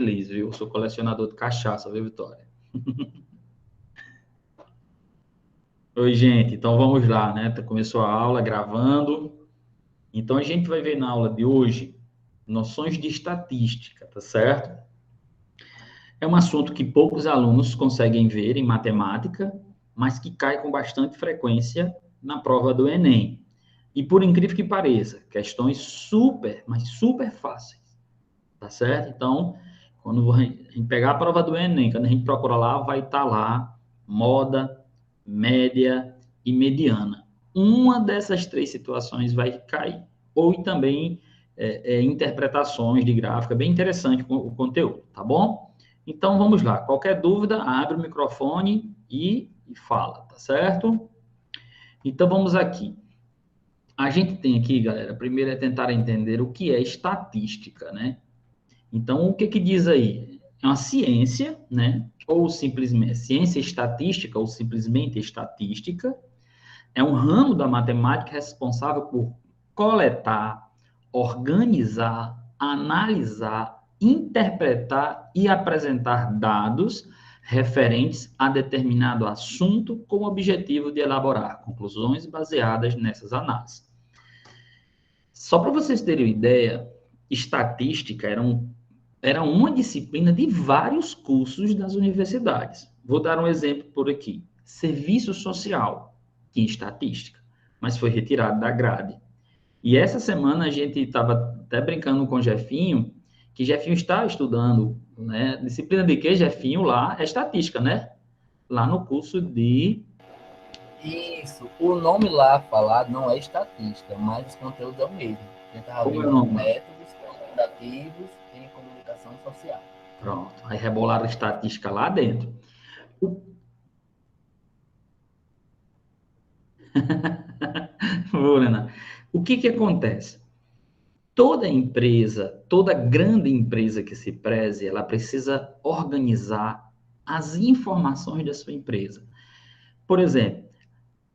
feliz, viu? Eu sou colecionador de cachaça, viu, Vitória? Oi, gente. Então, vamos lá, né? Começou a aula gravando. Então, a gente vai ver na aula de hoje noções de estatística, tá certo? É um assunto que poucos alunos conseguem ver em matemática, mas que cai com bastante frequência na prova do Enem. E por incrível que pareça, questões super, mas super fáceis, tá certo? Então, quando a gente pegar a prova do Enem, quando a gente procura lá, vai estar lá moda, média e mediana. Uma dessas três situações vai cair. Ou também interpretações de gráfica, bem interessante o conteúdo, tá bom? Então, vamos lá. Qualquer dúvida, abre o microfone e fala, tá certo? Então, vamos aqui. A gente tem aqui, galera, primeiro é tentar entender o que é estatística, né? Então, o que que diz aí? É uma ciência, né? Ou simplesmente ciência estatística, ou simplesmente estatística. É um ramo da matemática responsável por coletar, organizar, analisar, interpretar e apresentar dados referentes a determinado assunto com o objetivo de elaborar conclusões baseadas nessas análises. Só para vocês terem uma ideia, estatística era uma disciplina de vários cursos das universidades. Vou dar um exemplo por aqui. Serviço social, tinha estatística, mas foi retirado da grade. E essa semana a gente estava até brincando com o Jefinho, que Jefinho está estudando, né? Disciplina de quê, Jefinho? Lá é estatística, né? Lá no curso de... Isso, o nome lá falado não é estatística, mas os conteúdos é o mesmo. A gente estava Como é o vendo nome? métodos quantitativos em comunicação social. Pronto. Aí rebolaram estatística lá dentro. Lorena, o que que acontece? Toda empresa, toda grande empresa que se preze, ela precisa organizar as informações da sua empresa. Por exemplo,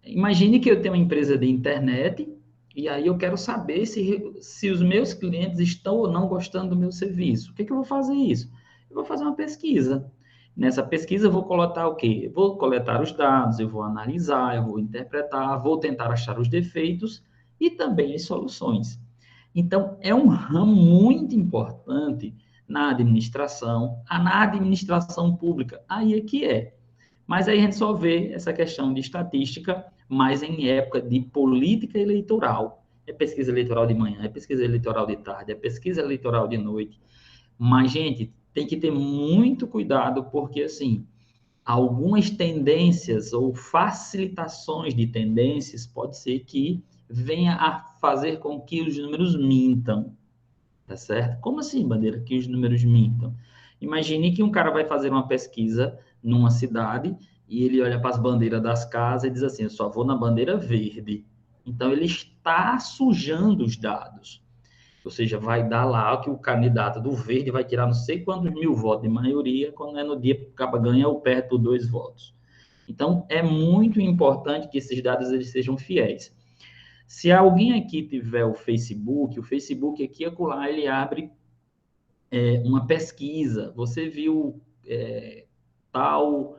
imagine que eu tenho uma empresa de internet e aí eu quero saber se os meus clientes estão ou não gostando do meu serviço. O que que eu vou fazer isso? Eu vou fazer uma pesquisa. Nessa pesquisa eu vou coletar o quê? Eu vou coletar os dados, eu vou analisar, eu vou interpretar, vou tentar achar os defeitos e também as soluções. Então, é um ramo muito importante na administração pública. Aí é que é. Mas aí a gente só vê essa questão de estatística mais em época de política eleitoral. É pesquisa eleitoral de manhã, é pesquisa eleitoral de tarde, é pesquisa eleitoral de noite. Mas, gente, tem que ter muito cuidado, porque, assim, algumas tendências ou facilitações de tendências pode ser que venha a fazer com que os números mintam, tá certo? Como assim, Bandeira, que os números mintam? Imagine que um cara vai fazer uma pesquisa numa cidade e ele olha para as bandeiras das casas e diz assim, eu só vou na bandeira verde. Então, ele está sujando os dados. Ou seja, vai dar lá que o candidato do verde vai tirar não sei quantos mil votos de maioria, quando é no dia que o cabo ganha ou perde por 2 votos. Então, é muito importante que esses dados eles sejam fiéis. Se alguém aqui tiver o Facebook aqui e acolá, ele abre uma pesquisa. Você viu tal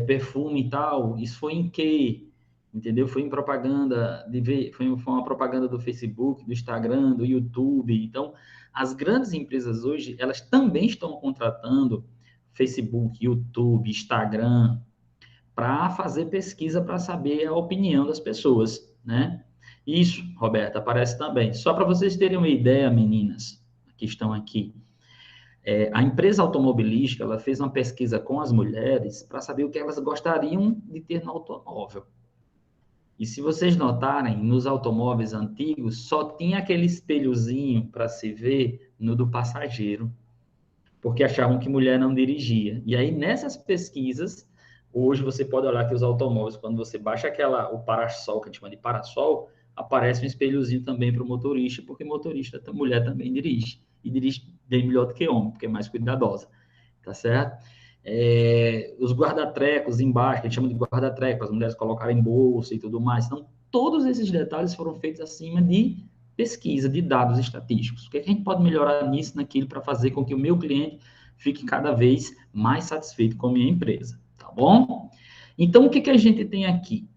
perfume e tal? Isso foi em quê? Entendeu? Foi em propaganda, foi uma propaganda do Facebook, do Instagram, do YouTube. Então, as grandes empresas hoje, elas também estão contratando Facebook, YouTube, Instagram, para fazer pesquisa para saber a opinião das pessoas, né? Isso, Roberta, aparece também. Só para vocês terem uma ideia, meninas que estão aqui, a empresa automobilística ela fez uma pesquisa com as mulheres para saber o que elas gostariam de ter no automóvel. E se vocês notarem, nos automóveis antigos só tinha aquele espelhozinho para se ver no do passageiro, porque achavam que mulher não dirigia. E aí nessas pesquisas, hoje você pode olhar que os automóveis, quando você baixa o para-sol, que a gente chama de para-sol, aparece um espelhozinho também para o motorista, porque motorista, mulher também dirige. E dirige bem melhor do que homem, porque é mais cuidadosa, tá certo? Os guarda-trecos embaixo, que a gente chama de guarda-treco, as mulheres colocarem bolsa e tudo mais. Então, todos esses detalhes foram feitos acima de pesquisa de dados estatísticos. O que a gente pode melhorar nisso, naquilo, para fazer com que o meu cliente fique cada vez mais satisfeito com a minha empresa, tá bom? Então, o que a gente tem aqui?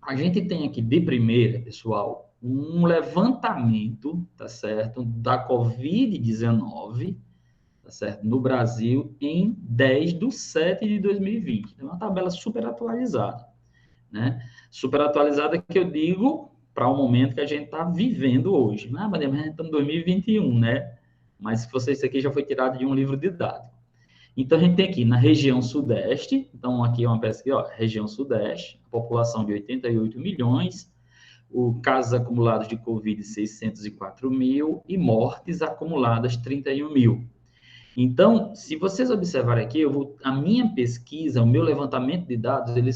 A gente tem aqui, de primeira, pessoal, um levantamento, tá certo, da Covid-19, tá certo, no Brasil, em 10/7/2020. É uma tabela super atualizada, né? Super atualizada que eu digo para o momento que a gente está vivendo hoje. Ah, mas a gente está em 2021, né? Mas isso aqui já foi tirado de um livro didático. Então, a gente tem aqui na região sudeste, então aqui é uma pesquisa, ó, região sudeste, população de 88 milhões, casos acumulados de Covid 604 mil e mortes acumuladas 31 mil. Então, se vocês observarem aqui, a minha pesquisa, o meu levantamento de dados, ele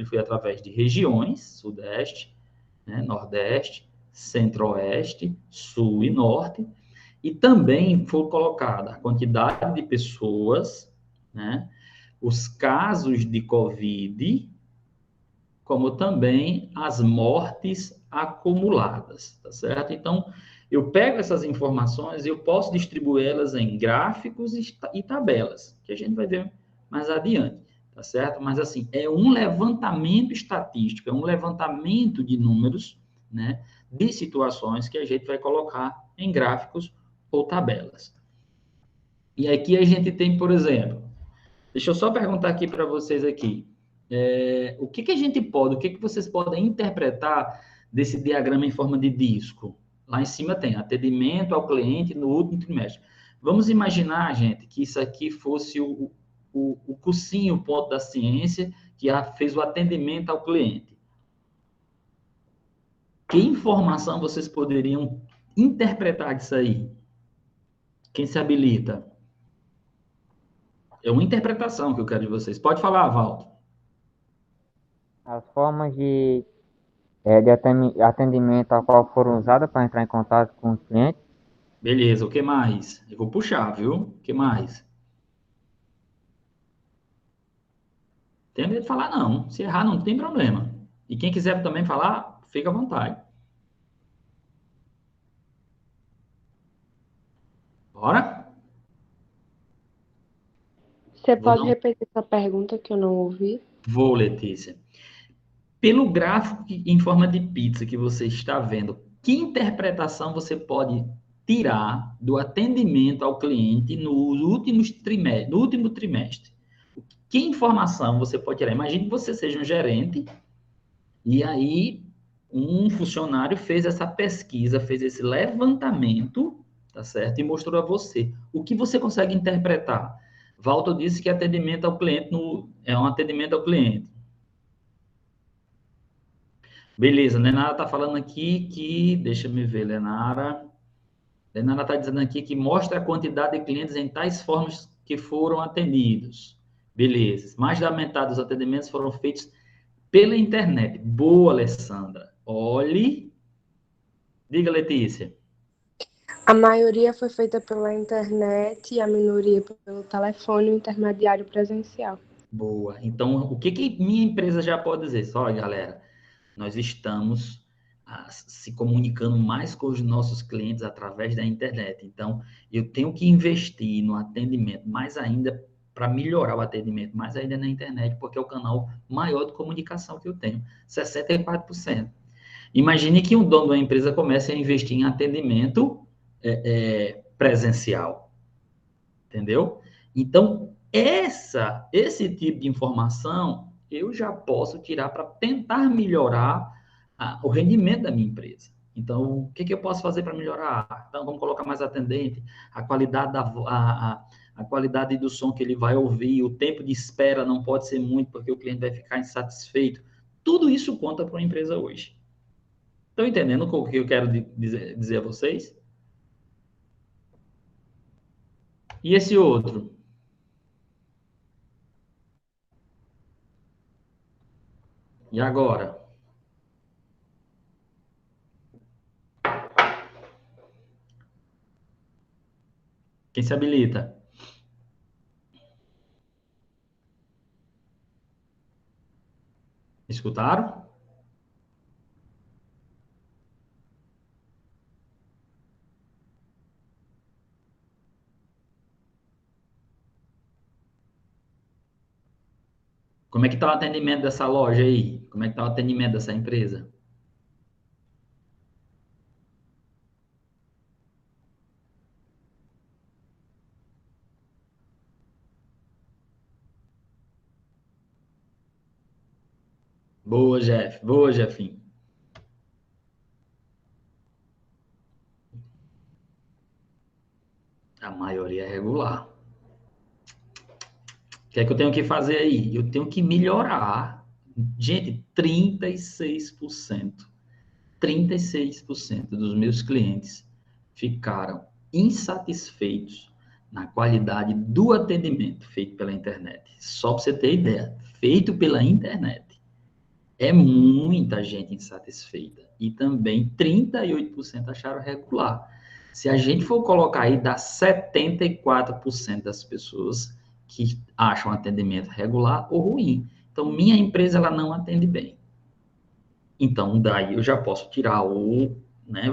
foi através de regiões, sudeste, né, nordeste, centro-oeste, sul e norte, e também foi colocada a quantidade de pessoas, né, os casos de Covid, como também as mortes acumuladas, tá certo? Então, eu pego essas informações e eu posso distribuí-las em gráficos e tabelas, que a gente vai ver mais adiante, tá certo? Mas, assim, é um levantamento estatístico, é um levantamento de números, né, de situações que a gente vai colocar em gráficos ou tabelas. E aqui a gente tem, por exemplo, deixa eu só perguntar aqui para vocês aqui, o que a gente pode, o que vocês podem interpretar desse diagrama em forma de disco? Lá em cima tem atendimento ao cliente no último trimestre. Vamos imaginar, gente, que isso aqui fosse o cursinho, o ponto da ciência, que fez o atendimento ao cliente. Que informação vocês poderiam interpretar disso aí? Quem se habilita? É uma interpretação que eu quero de vocês. Pode falar, Valdo. As formas de atendimento a qual foram usadas para entrar em contato com os clientes. Beleza, o que mais? Eu vou puxar, viu? O que mais? Tem medo de falar, não. Se errar, não tem problema. E quem quiser também falar, fica à vontade. Bora? Você Vou, pode não? repetir essa pergunta que eu não ouvi? Vou, Letícia. Pelo gráfico em forma de pizza que você está vendo, que interpretação você pode tirar do atendimento ao cliente no último trimestre? Que informação você pode tirar? Imagine que você seja um gerente e aí um funcionário fez essa pesquisa, fez esse levantamento, tá certo? E mostrou a você. O que você consegue interpretar? Walter disse que atendimento ao cliente é um atendimento ao cliente. Beleza, Lenara está falando aqui que, deixa eu ver, Lenara está dizendo aqui que mostra a quantidade de clientes em tais formas que foram atendidos. Beleza. Mais da metade dos atendimentos foram feitos pela internet. Boa, Alessandra. Olhe. Diga, Letícia. A maioria foi feita pela internet e a minoria pelo telefone e o intermediário presencial. Boa. Então, o que minha empresa já pode dizer? Olha, galera, nós estamos se comunicando mais com os nossos clientes através da internet. Então, eu tenho que investir no atendimento, mais ainda para melhorar o atendimento, mais ainda na internet, porque é o canal maior de comunicação que eu tenho, 64%. Imagine que um dono da empresa comece a investir em atendimento presencial, entendeu? Então, esse tipo de informação eu já posso tirar para tentar melhorar o rendimento da minha empresa. Então, o que eu posso fazer para melhorar? Então, vamos colocar mais atendente, a qualidade a qualidade do som que ele vai ouvir, o tempo de espera não pode ser muito, porque o cliente vai ficar insatisfeito. Tudo isso conta para uma empresa hoje. Estão entendendo o que eu quero dizer a vocês? E esse outro? E agora? Quem se habilita? Escutaram? Como é que está o atendimento dessa loja aí? Como é que está o atendimento dessa empresa? Boa, Jeff. Boa, Jefinho. A maioria é regular. O que é que eu tenho que fazer aí? Eu tenho que melhorar. Gente, 36%. 36% dos meus clientes ficaram insatisfeitos na qualidade do atendimento feito pela internet. Só para você ter ideia, feito pela internet. É muita gente insatisfeita. E também 38% acharam regular. Se a gente for colocar aí, dá 74% das pessoas que acham atendimento regular ou ruim. Então, minha empresa ela não atende bem. Então, daí eu já posso tirar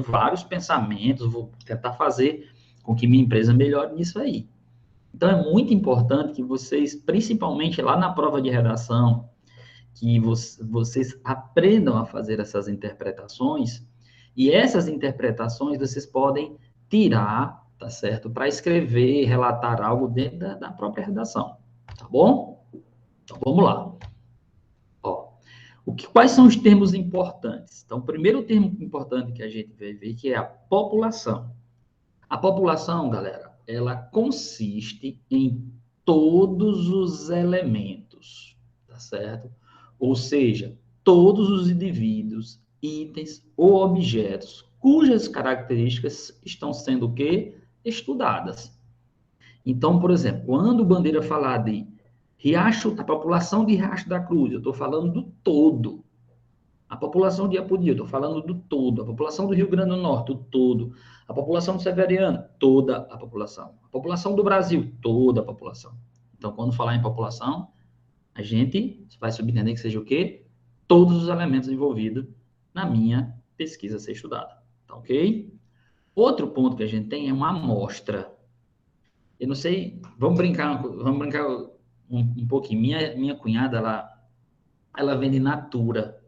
vários pensamentos, vou tentar fazer com que minha empresa melhore nisso aí. Então, é muito importante que vocês, principalmente lá na prova de redação, que vocês aprendam a fazer essas interpretações, e essas interpretações vocês podem tirar, tá certo? Para escrever, relatar algo dentro da própria redação, tá bom? Então, vamos lá. Ó, quais são os termos importantes? Então, o primeiro termo importante que a gente vai ver que é a população. A população, galera, ela consiste em todos os elementos, tá certo? Ou seja, todos os indivíduos, itens ou objetos cujas características estão sendo o quê? Estudadas. Então, por exemplo, quando Bandeira falar de Riacho, a população de Riacho da Cruz, eu estou falando do todo. A população de Apodi, eu estou falando do todo. A população do Rio Grande do Norte, o todo. A população do Severiano, toda a população. A população do Brasil, toda a população. Então, quando falar em população, a gente vai subentender que seja o quê? Todos os elementos envolvidos na minha pesquisa a ser estudada. Tá ok? Outro ponto que a gente tem é uma amostra. Eu não sei, vamos brincar um pouquinho. Minha cunhada, ela vende Natura.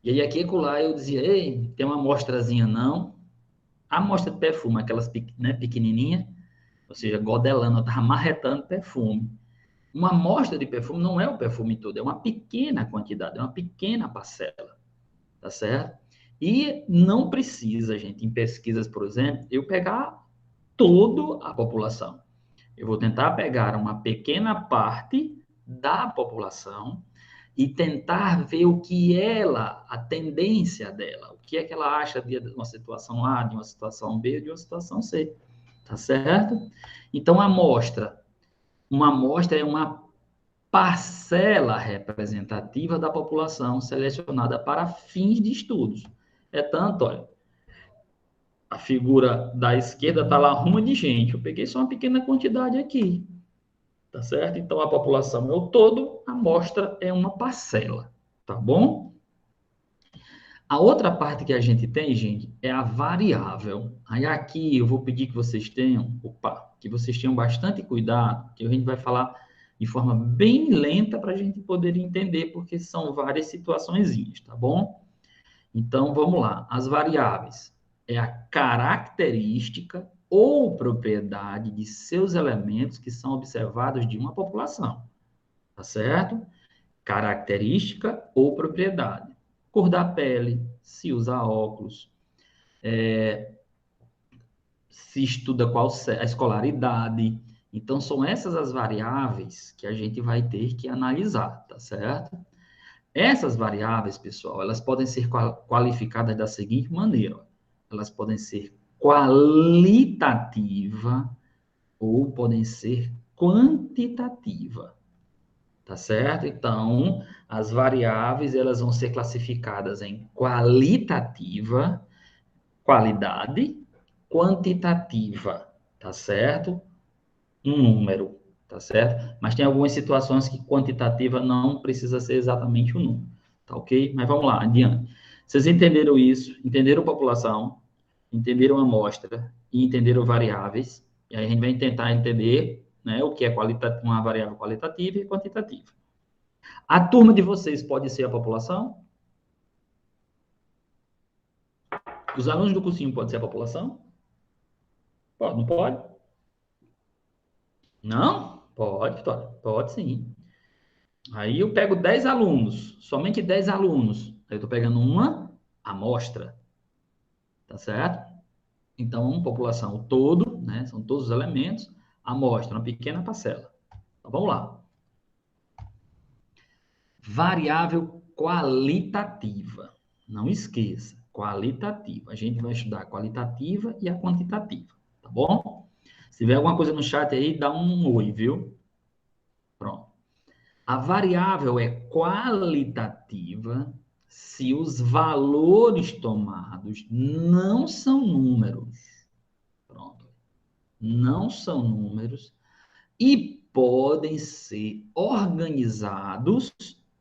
E aí, aqui e acolá, eu dizia, ei, tem uma amostrazinha, não? A amostra de perfume, aquelas pequenininha, ou seja, godelando, eu estava marretando perfume. Uma amostra de perfume não é o perfume todo, é uma pequena quantidade, é uma pequena parcela, tá certo? E não precisa, gente, em pesquisas, por exemplo, eu pegar toda a população. Eu vou tentar pegar uma pequena parte da população e tentar ver o que ela, a tendência dela, o que é que ela acha de uma situação A, de uma situação B, de uma situação C, tá certo? Então, uma amostra é uma parcela representativa da população selecionada para fins de estudos. É tanto, olha, a figura da esquerda está lá arruma de gente, eu peguei só uma pequena quantidade aqui, tá certo? Então, a população é o todo, a amostra é uma parcela, tá bom? A outra parte que a gente tem, gente, é a variável. Aí aqui eu vou pedir que vocês tenham bastante cuidado, que a gente vai falar de forma bem lenta para a gente poder entender, porque são várias situaçõezinhas, tá bom? Então, vamos lá. As variáveis é a característica ou propriedade de seus elementos que são observados de uma população, tá certo? Característica ou propriedade. Cor da pele, se usa óculos, se estuda qual a escolaridade. Então, são essas as variáveis que a gente vai ter que analisar, tá certo? Essas variáveis, pessoal, elas podem ser qualificadas da seguinte maneira. Elas podem ser qualitativa ou podem ser quantitativa. Tá certo? Então, as variáveis, elas vão ser classificadas em qualitativa, qualidade, quantitativa, tá certo? Um número, tá certo? Mas tem algumas situações que quantitativa não precisa ser exatamente um número, tá ok? Mas vamos lá, adiante. Vocês entenderam isso? Entenderam população? Entenderam amostra? E entenderam variáveis? E aí a gente vai tentar entender, né, o que é uma variável qualitativa e quantitativa. A turma de vocês pode ser a população? Os alunos do cursinho podem ser a população? Pode, não pode? Não? Pode, Vitória. Pode sim. Aí eu pego 10 alunos, somente 10 alunos. Aí eu estou pegando uma amostra, tá certo? Então, população, o todo, né? São todos os elementos, amostra, uma pequena parcela. Então, vamos lá. Variável qualitativa. Não esqueça, qualitativa. A gente vai estudar a qualitativa e a quantitativa, tá bom? Se tiver alguma coisa no chat aí, dá um oi, viu? Pronto. A variável é qualitativa se os valores tomados não são números. Pronto. Não são números e podem ser organizados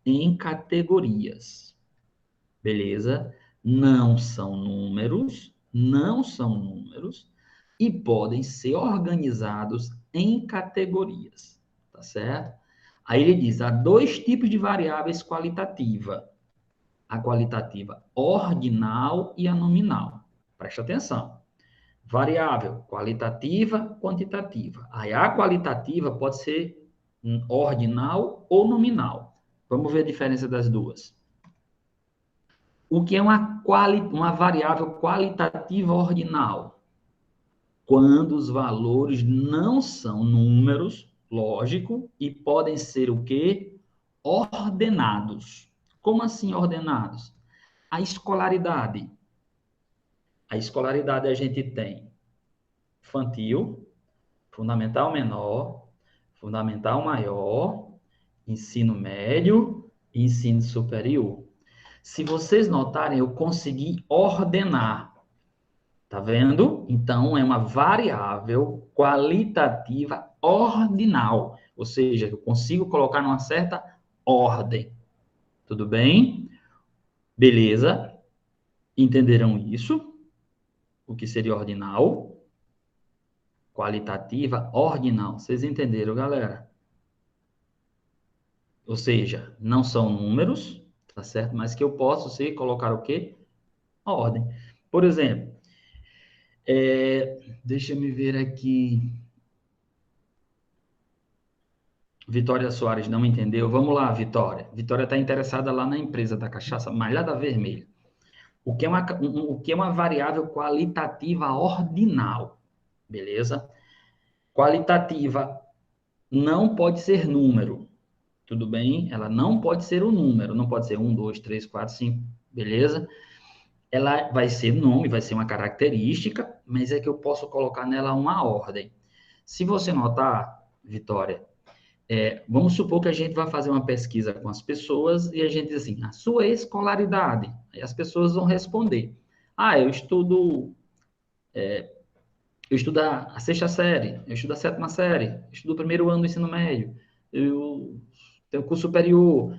em categorias. Beleza? Não são números e podem ser organizados em categorias, tá certo? Aí ele diz, há dois tipos de variáveis qualitativa. A qualitativa ordinal e a nominal. Presta atenção. Variável qualitativa, quantitativa. Aí a qualitativa pode ser ordinal ou nominal. Vamos ver a diferença das duas. O que é uma variável qualitativa ordinal? Quando os valores não são números, lógico, e podem ser o quê? Ordenados. Como assim ordenados? A escolaridade. A escolaridade a gente tem infantil, fundamental menor, fundamental maior, ensino médio e ensino superior. Se vocês notarem, eu consegui ordenar. Tá vendo? Então, é uma variável qualitativa ordinal. Ou seja, eu consigo colocar numa certa ordem. Tudo bem? Beleza? Entenderam isso? O que seria ordinal? Qualitativa, ordinal. Vocês entenderam, galera? Ou seja, não são números, tá certo? Mas que eu posso colocar o quê? A ordem. Por exemplo, deixa me ver aqui. Vitória Soares não entendeu. Vamos lá, Vitória. Vitória está interessada lá na empresa da cachaça Malhada Vermelha. O que é uma variável qualitativa ordinal? Beleza? Qualitativa não pode ser número. Tudo bem? Ela não pode ser um número. Não pode ser 1, 2, 3, 4, 5. Beleza? Ela vai ser nome, vai ser uma característica, mas é que eu posso colocar nela uma ordem. Se você notar, Vitória, vamos supor que a gente vai fazer uma pesquisa com as pessoas e a gente diz assim, a sua escolaridade. Aí as pessoas vão responder. Eu estudo a sexta série, eu estudo a sétima série, eu estudo o primeiro ano do ensino médio, eu tenho curso superior,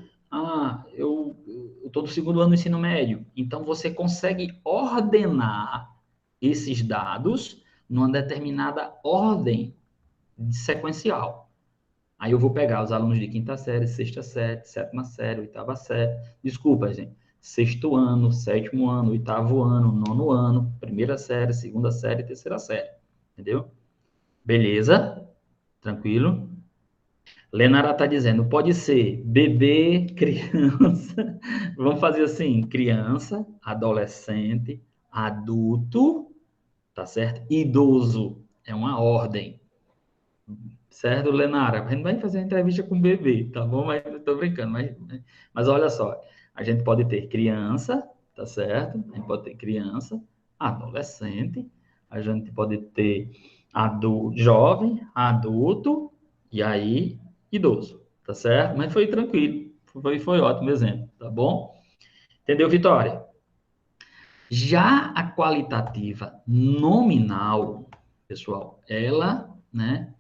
eu estou no segundo ano do ensino médio. Então, você consegue ordenar esses dados numa determinada ordem sequencial. Aí eu vou pegar os alunos de quinta série, sexta série, sétima série, oitava série. Desculpa, gente. Sexto ano, sétimo ano, oitavo ano, nono ano, primeira série, segunda série, terceira série. Entendeu? Beleza? Tranquilo? Lenara está dizendo, pode ser bebê, criança. Vamos fazer assim, criança, adolescente, adulto, tá certo? Idoso. É uma ordem. Certo, Lenara? A gente vai fazer uma entrevista com o bebê, tá bom? Mas eu tô brincando. Mas olha só, a gente pode ter criança, tá certo? A gente pode ter criança, adolescente, a gente pode ter jovem, adulto, e aí, idoso, tá certo? Mas foi tranquilo, foi ótimo exemplo, tá bom? Entendeu, Vitória? Já a qualitativa nominal, pessoal, ela, né?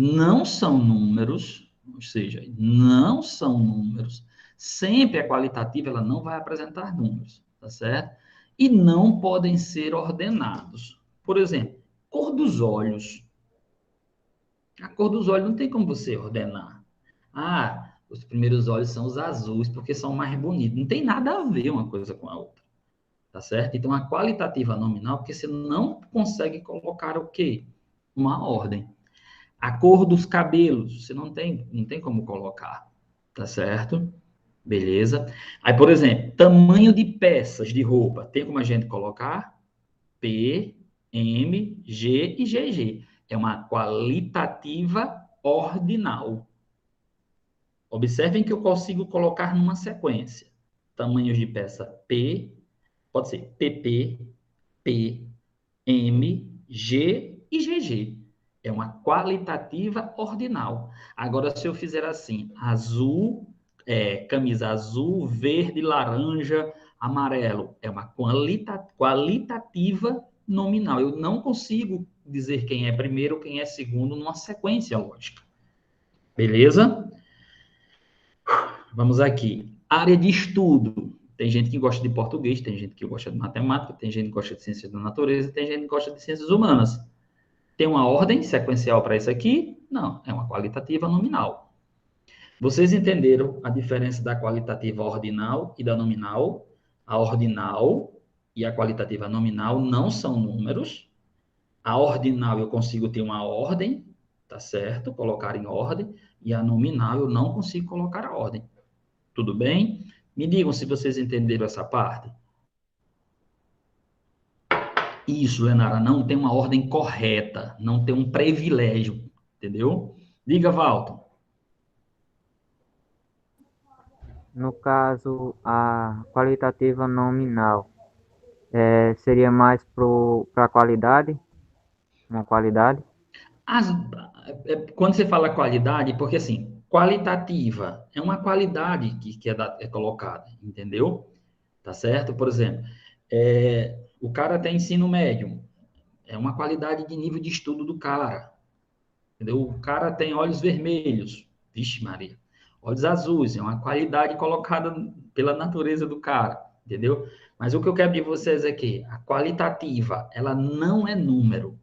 Não são números, ou seja, não são números. Sempre a qualitativa ela não vai apresentar números, tá certo? E não podem ser ordenados. Por exemplo, cor dos olhos. A cor dos olhos não tem como você ordenar. Os primeiros olhos são os azuis, porque são mais bonitos. Não tem nada a ver uma coisa com a outra. Tá certo? Então, a qualitativa nominal, porque você não consegue colocar o quê? Uma ordem. A cor dos cabelos, você não tem como colocar. Tá certo? Beleza? Aí, por exemplo, tamanho de peças de roupa. Tem como a gente colocar? P, M, G e GG. É uma qualitativa ordinal. Observem que eu consigo colocar numa sequência. Tamanhos de peça P, pode ser PP, P, M, G e GG. É uma qualitativa ordinal. Agora, se eu fizer assim, azul, camisa azul, verde, laranja, amarelo, é uma qualitativa nominal. Eu não consigo dizer quem é primeiro ou quem é segundo numa sequência lógica. Beleza? Vamos aqui. Área de estudo. Tem gente que gosta de português, tem gente que gosta de matemática, tem gente que gosta de ciências da natureza, tem gente que gosta de ciências humanas. Tem uma ordem sequencial para isso aqui? Não, é uma qualitativa nominal. Vocês entenderam a diferença da qualitativa ordinal e da nominal? A ordinal e a qualitativa nominal não são números. A ordinal eu consigo ter uma ordem, tá certo? Colocar em ordem. E a nominal eu não consigo colocar a ordem. Tudo bem? Me digam se vocês entenderam essa parte. Isso, Lenara, não tem uma ordem correta, não tem um privilégio, entendeu? Diga, Valton. No caso, a qualitativa nominal seria mais para a qualidade, uma qualidade. Quando você fala qualidade, porque assim, qualitativa é uma qualidade que é colocada, entendeu? Tá certo? Por exemplo, o cara tem ensino médio, é uma qualidade de nível de estudo do cara, entendeu? O cara tem olhos vermelhos, vixe Maria, olhos azuis, é uma qualidade colocada pela natureza do cara, entendeu? Mas o que eu quero de vocês é que a qualitativa, ela não é número.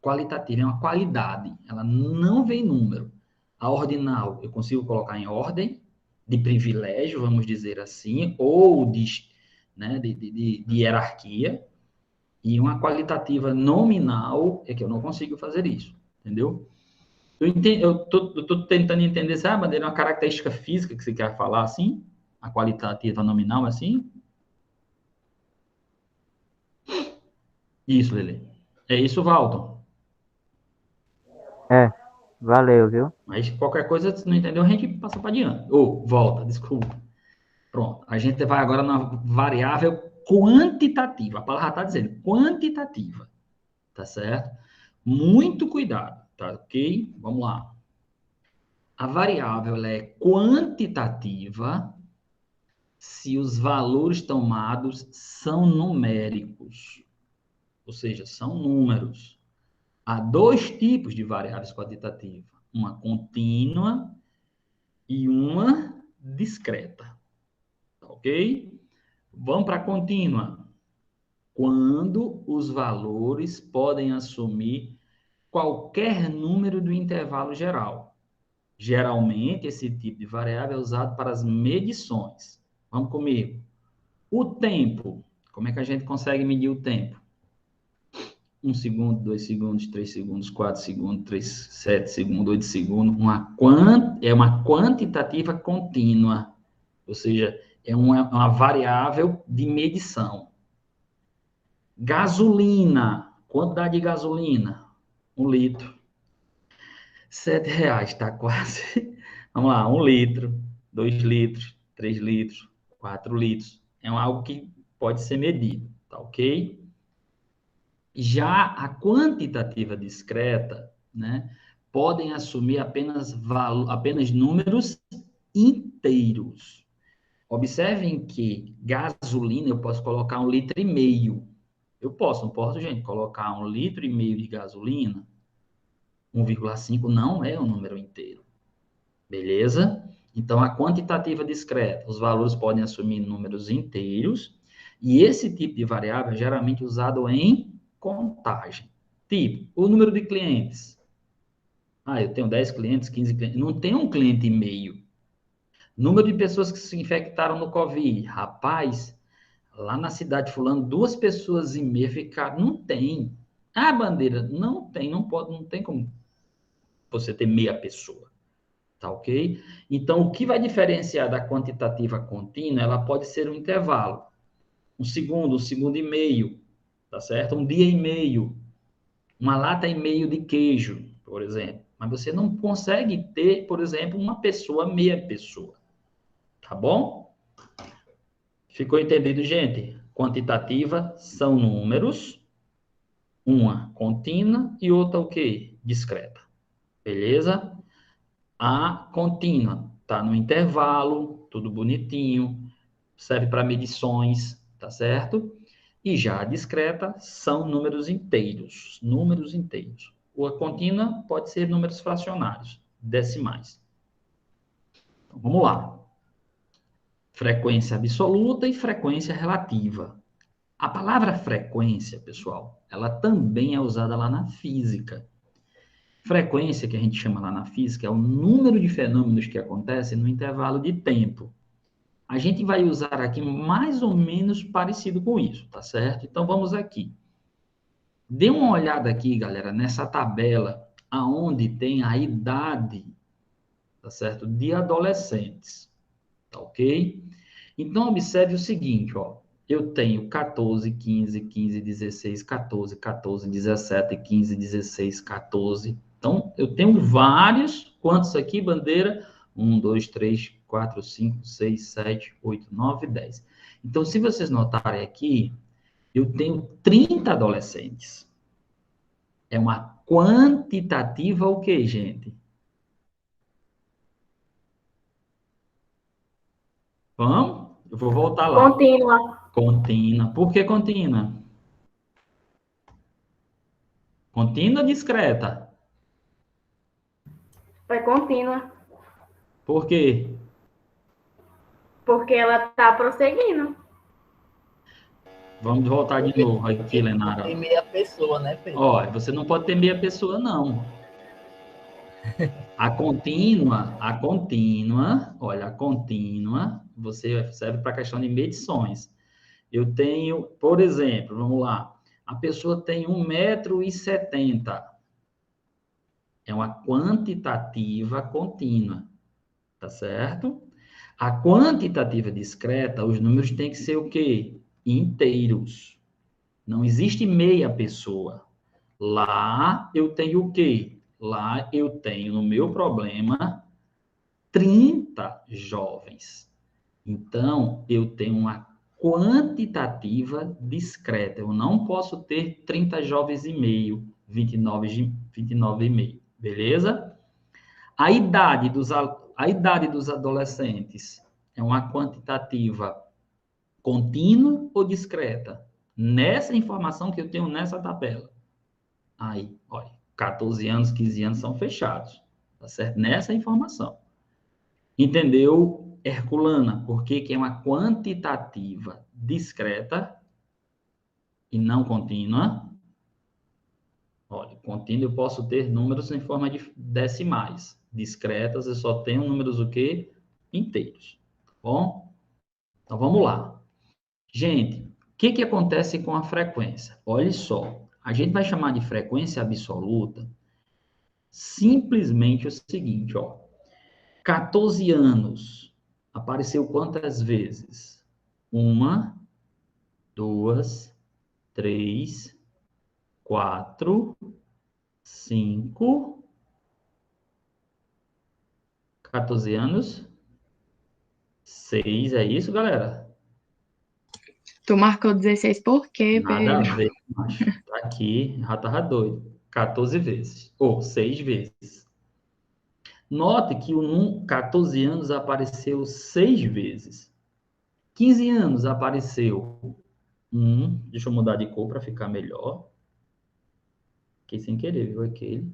Qualitativa é uma qualidade, ela não vem número. A ordinal, eu consigo colocar em ordem, de privilégio, vamos dizer assim, ou de hierarquia, e uma qualitativa nominal é que eu não consigo fazer isso, entendeu? Eu tô tentando entender, sabe, Bandeira, uma característica física que você quer falar, assim? A qualitativa nominal, assim? Isso, Lele. É isso, Valton. Valeu, viu? Mas qualquer coisa, se não entendeu, a gente passa para adiante. Ou, volta, desculpa. Pronto. A gente vai agora na variável quantitativa. A palavra está dizendo quantitativa. Tá certo? Muito cuidado, tá ok? Vamos lá. A variável ela é quantitativa se os valores tomados são numéricos. Ou seja, são números. Há dois tipos de variáveis quantitativas. Uma contínua e uma discreta. Tá ok? Vamos para a contínua. Quando os valores podem assumir qualquer número do intervalo geral. Geralmente, esse tipo de variável é usado para as medições. Vamos comigo. O tempo. Como é que a gente consegue medir o tempo? 1 segundo, 2 segundos, 3 segundos, 4 segundos, 3, 7 segundos, 8 segundos. É uma quantitativa contínua. Ou seja, é uma variável de medição. Gasolina. Quantidade de gasolina? 1 litro. R$ 7, tá quase. Vamos lá, 1 litro, 2 litros, 3 litros, 4 litros. É algo que pode ser medido, tá ok? Já a quantitativa discreta, né, podem assumir apenas números inteiros. Observem que gasolina eu posso colocar 1,5 litro. Eu posso, não posso, gente, colocar 1,5 litro de gasolina? 1,5 não é um número inteiro. Beleza? Então, a quantitativa discreta, os valores podem assumir números inteiros, e esse tipo de variável é geralmente usado em contagem. Tipo, o número de clientes. Eu tenho 10 clientes, 15 clientes. Não tem um cliente e meio. Número de pessoas que se infectaram no Covid. Rapaz, lá na cidade fulano, 2,5 pessoas ficaram. Não tem. Ah, Bandeira, não tem, não pode, não tem como você ter meia pessoa. Tá ok? Então, o que vai diferenciar da quantitativa contínua, ela pode ser um intervalo. Um segundo e meio, tá certo? Um dia e meio, uma lata e meio de queijo, por exemplo. Mas você não consegue ter, por exemplo, uma pessoa, meia pessoa. Tá bom? Ficou entendido, gente? Quantitativa são números, uma contínua e outra o quê? Discreta. Beleza? A contínua tá no intervalo, tudo bonitinho, serve para medições, tá certo? E já a discreta são números inteiros, números inteiros. Ou a contínua pode ser números fracionários, decimais. Então, vamos lá. Frequência absoluta e frequência relativa. A palavra frequência, pessoal, ela também é usada lá na física. Frequência, que a gente chama lá na física, é o número de fenômenos que acontecem no intervalo de tempo. A gente vai usar aqui mais ou menos parecido com isso, tá certo? Então, vamos aqui. Dê uma olhada aqui, galera, nessa tabela, aonde tem a idade, tá certo? De adolescentes, tá ok? Então, observe o seguinte, ó. Eu tenho 14, 15, 15, 16, 14, 14, 17, 15, 16, 14. Então, eu tenho vários. Quantos aqui, Bandeira? 1, 2, 3, 4, 5, 6, 7, 8, 9, 10. Então, se vocês notarem aqui, eu tenho 30 adolescentes. É uma quantitativa o quê, gente? Vamos? Eu vou voltar lá. Contínua. Contínua. Por que contínua? Contínua ou discreta? Foi contínua. Por quê? Porque ela está prosseguindo. Vamos voltar de novo aqui, Lenara. Tem meia pessoa, né, Pedro? Ó, você não pode ter meia pessoa, não. A contínua, olha, a contínua, você serve para questão de medições. Eu tenho, por exemplo, vamos lá, a pessoa tem 1,70 m. É uma quantitativa contínua, tá certo? A quantitativa discreta, os números têm que ser o quê? Inteiros. Não existe meia pessoa. Lá eu tenho o quê? Lá eu tenho, no meu problema, 30 jovens. Então, eu tenho uma quantitativa discreta. Eu não posso ter 30 jovens e meio, 29 e meio. Beleza? A idade dos adolescentes é uma quantitativa contínua ou discreta? Nessa informação que eu tenho nessa tabela. Aí, olha, 14 anos, 15 anos são fechados, tá certo? Nessa informação. Entendeu, Herculana? Por que que é uma quantitativa discreta e não contínua? Olha, contínua eu posso ter números em forma de decimais. Discretas eu só tenho números o quê? Inteiros. Tá bom? Então vamos lá. Gente, o que que acontece com a frequência? Olha só, a gente vai chamar de frequência absoluta simplesmente o seguinte, ó. 14 anos, apareceu quantas vezes? 1, 2, 3, 4, 5, 14 anos, 6, é isso, galera? Tu marcou 16 por quê, Nada a Pedro? ver, macho. Tá aqui, já tava doido. 14 vezes, ou 6 vezes. Note que o 14 anos apareceu 6 vezes. 15 anos apareceu 1. Deixa eu mudar de cor para ficar melhor. Fiquei sem querer, viu? Aquele.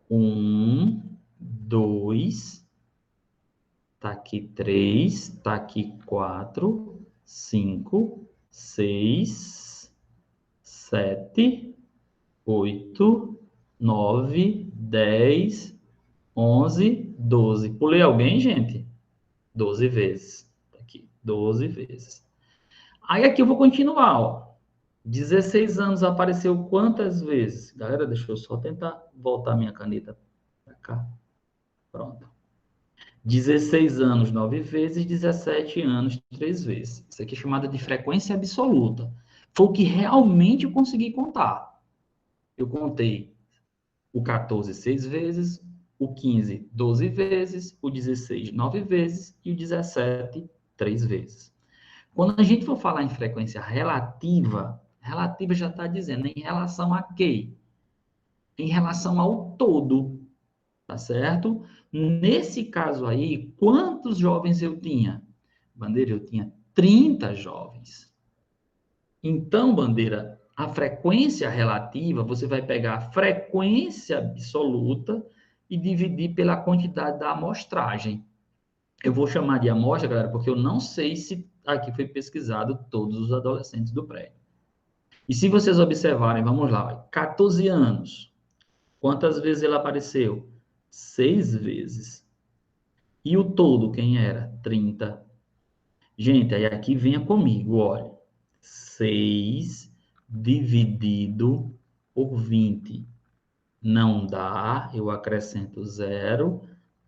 1, 2. Tá aqui 3. Tá aqui 4, 5, 6, 7, 8, 9, 10, 11, 12. Pulei alguém, gente? 12 vezes. Aqui, 12 vezes. Aí aqui eu vou continuar, ó. 16 anos apareceu quantas vezes? Galera, deixa eu só tentar voltar minha caneta para cá. Pronto. 16 anos 9 vezes, 17 anos 3 vezes. Isso aqui é chamado de frequência absoluta. Foi o que realmente eu consegui contar. Eu contei o 14 6 vezes, o 15 12 vezes, o 16 9 vezes e o 17 3 vezes. Quando a gente for falar em frequência relativa, relativa já está dizendo em relação a quê? Em relação ao todo, tá certo? Nesse caso aí, quantos jovens eu tinha? Bandeira, eu tinha 30 jovens. Então, Bandeira, a frequência relativa, você vai pegar a frequência absoluta e dividir pela quantidade da amostragem. Eu vou chamar de amostra, galera, porque eu não sei se aqui foi pesquisado todos os adolescentes do prédio. E se vocês observarem, vamos lá, 14 anos. Quantas vezes ele apareceu? 6 vezes. E o todo, quem era? 30. Gente, aí aqui venha comigo, olha. 6 dividido por 20. Não dá, eu acrescento 0,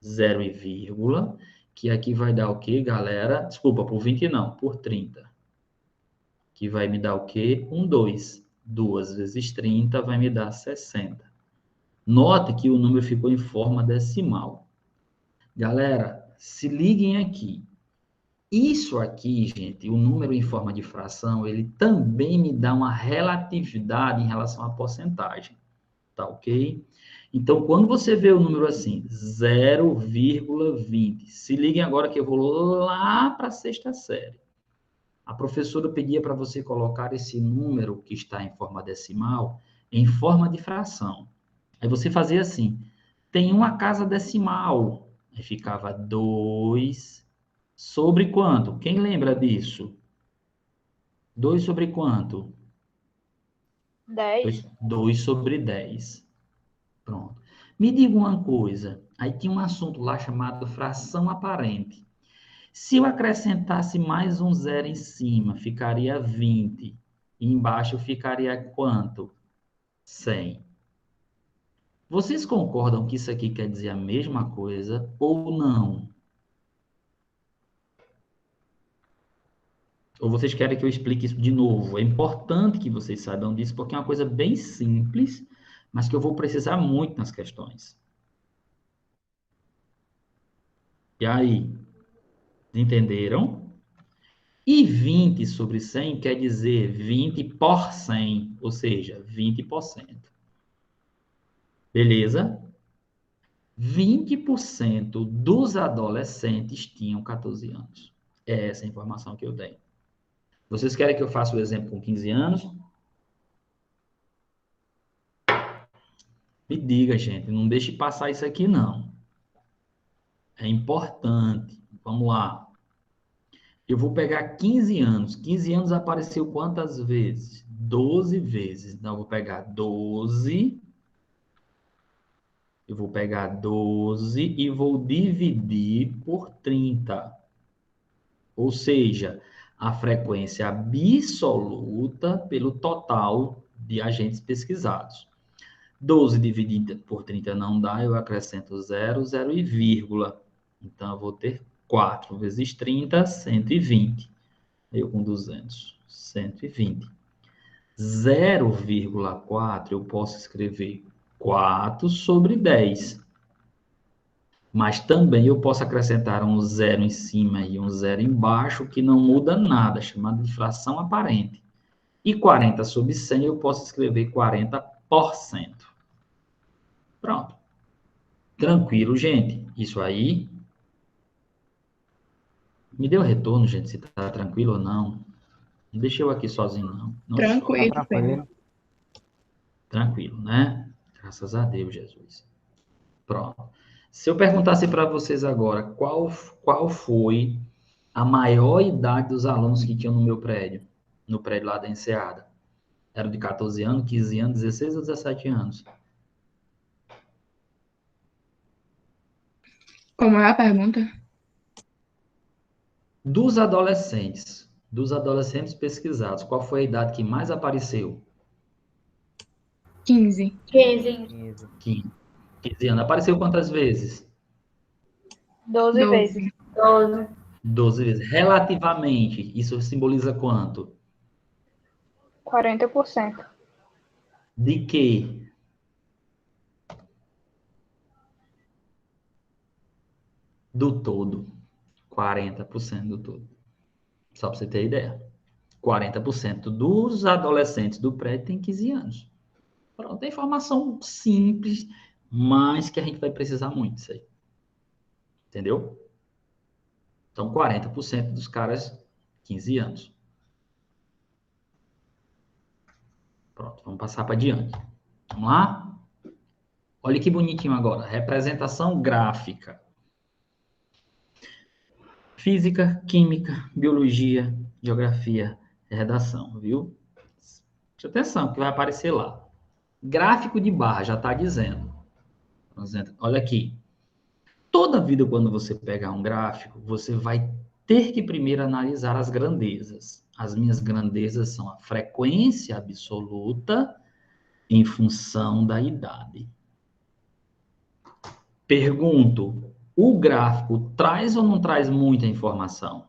0 e vírgula, que aqui vai dar o quê, galera? Desculpa, por 20 não, por 30. Que vai me dar o quê? 2. 2 vezes 30 vai me dar 60. Note que o número ficou em forma decimal. Galera, se liguem aqui. Isso aqui, gente, o número em forma de fração, ele também me dá uma relatividade em relação à porcentagem. Tá ok? Então, quando você vê o número assim, 0,20, se liguem agora que eu vou lá para a sexta série. A professora pedia para você colocar esse número que está em forma decimal em forma de fração. Aí você fazia assim, tem uma casa decimal. Aí ficava 2 sobre quanto? Quem lembra disso? 2 sobre quanto? 10. 2 sobre 10. Pronto. Me diga uma coisa. Aí tinha um assunto lá chamado fração aparente. Se eu acrescentasse mais um zero em cima, ficaria 20. E embaixo ficaria quanto? 100. Vocês concordam que isso aqui quer dizer a mesma coisa ou não? Ou vocês querem que eu explique isso de novo? É importante que vocês saibam disso, porque é uma coisa bem simples, mas que eu vou precisar muito nas questões. E aí? Entenderam? E 20 sobre 100 quer dizer 20 por 100, ou seja, 20%. Beleza? 20% dos adolescentes tinham 14 anos. É essa a informação que eu tenho. Vocês querem que eu faça o exemplo com 15 anos? Me diga, gente, não deixe passar isso aqui, não. É importante. Vamos lá. Eu vou pegar 15 anos. 15 anos apareceu quantas vezes? 12 vezes. Então, eu vou pegar 12. Eu vou pegar 12 e vou dividir por 30. Ou seja, a frequência absoluta pelo total de agentes pesquisados. 12 dividido por 30 não dá, eu acrescento 0, 0 e vírgula. Então, eu vou ter 4 vezes 30, 120. Eu com 200, 120. 0,4 eu posso escrever 4 sobre 10. Mas também eu posso acrescentar um zero em cima e um zero embaixo, que não muda nada, chamado de fração aparente. E 40 sobre 100 eu posso escrever 40%. Pronto. Tranquilo, gente. Isso aí. Me deu retorno, gente, se tá tranquilo ou não. Não deixei eu aqui sozinho, não. Não Tranquilo, Tá Pedro. tranquilo. Tranquilo, né? Graças a Deus, Jesus. Pronto. Se eu perguntasse para vocês agora qual foi a maior idade dos alunos que tinham no meu prédio, no prédio lá da Enseada, era de 14 anos, 15 anos, 16 ou 17 anos? Como é a pergunta? Dos adolescentes pesquisados, qual foi a idade que mais apareceu? 15. 15. 15 anos. Apareceu quantas vezes? 12 vezes. 12. 12 vezes. Relativamente, isso simboliza quanto? 40%. De quê? Do todo. 40% do todo. Só para você ter ideia. 40% dos adolescentes do prédio tem 15 anos. Pronto, é informação simples, mas que a gente vai precisar muito disso aí. Entendeu? Então, 40% dos caras, 15 anos. Pronto, vamos passar para adiante. Vamos lá? Olha que bonitinho agora. Representação gráfica. Física, química, biologia, geografia, redação, viu? Preste atenção, que vai aparecer lá. Gráfico de barra, já está dizendo. Olha aqui. Toda vida, quando você pegar um gráfico, você vai ter que primeiro analisar as grandezas. As minhas grandezas são a frequência absoluta em função da idade. Pergunto, o gráfico traz ou não traz muita informação?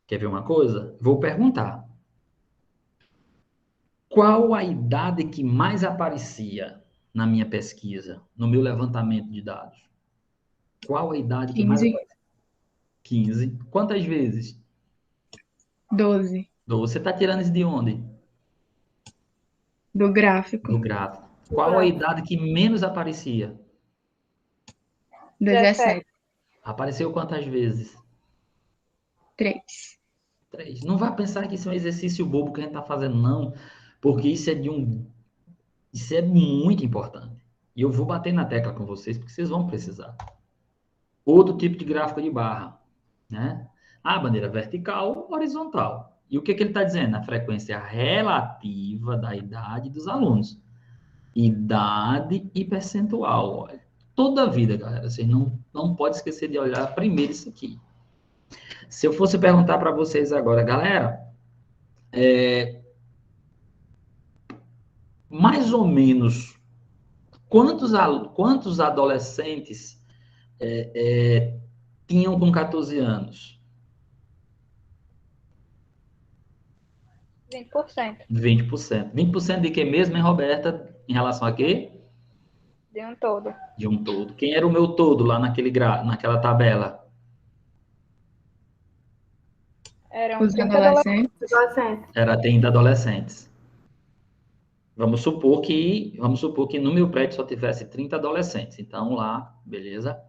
Quer ver uma coisa? Vou perguntar. Qual a idade que mais aparecia na minha pesquisa, no meu levantamento de dados? Qual a idade que mais 15. aparecia? 15. Quantas vezes? 12. Você está tirando isso de onde? Do gráfico. Do gráfico. Qual a idade que menos aparecia? 17. Apareceu quantas vezes? 3. 3. Não vá pensar que isso é um exercício bobo que a gente está fazendo, não. Porque isso é muito importante. E eu vou bater na tecla com vocês, porque vocês vão precisar. Outro tipo de gráfico de barra, né? A bandeira vertical, horizontal. E o que ele está dizendo? A frequência relativa da idade dos alunos. Idade e percentual, olha. Toda a vida, galera, vocês não podem esquecer de olhar primeiro isso aqui. Se eu fosse perguntar para vocês agora, galera, mais ou menos, quantos adolescentes tinham com 14 anos? 20%. 20%. 20% de que mesmo, hein, Roberta? Em relação a quê? De um todo. De um todo. Quem era o meu todo lá naquela tabela? Eram Os 30 adolescentes. adolescentes. Era 30 adolescentes. Vamos supor que no meu prédio só tivesse 30 adolescentes. Então, lá, beleza?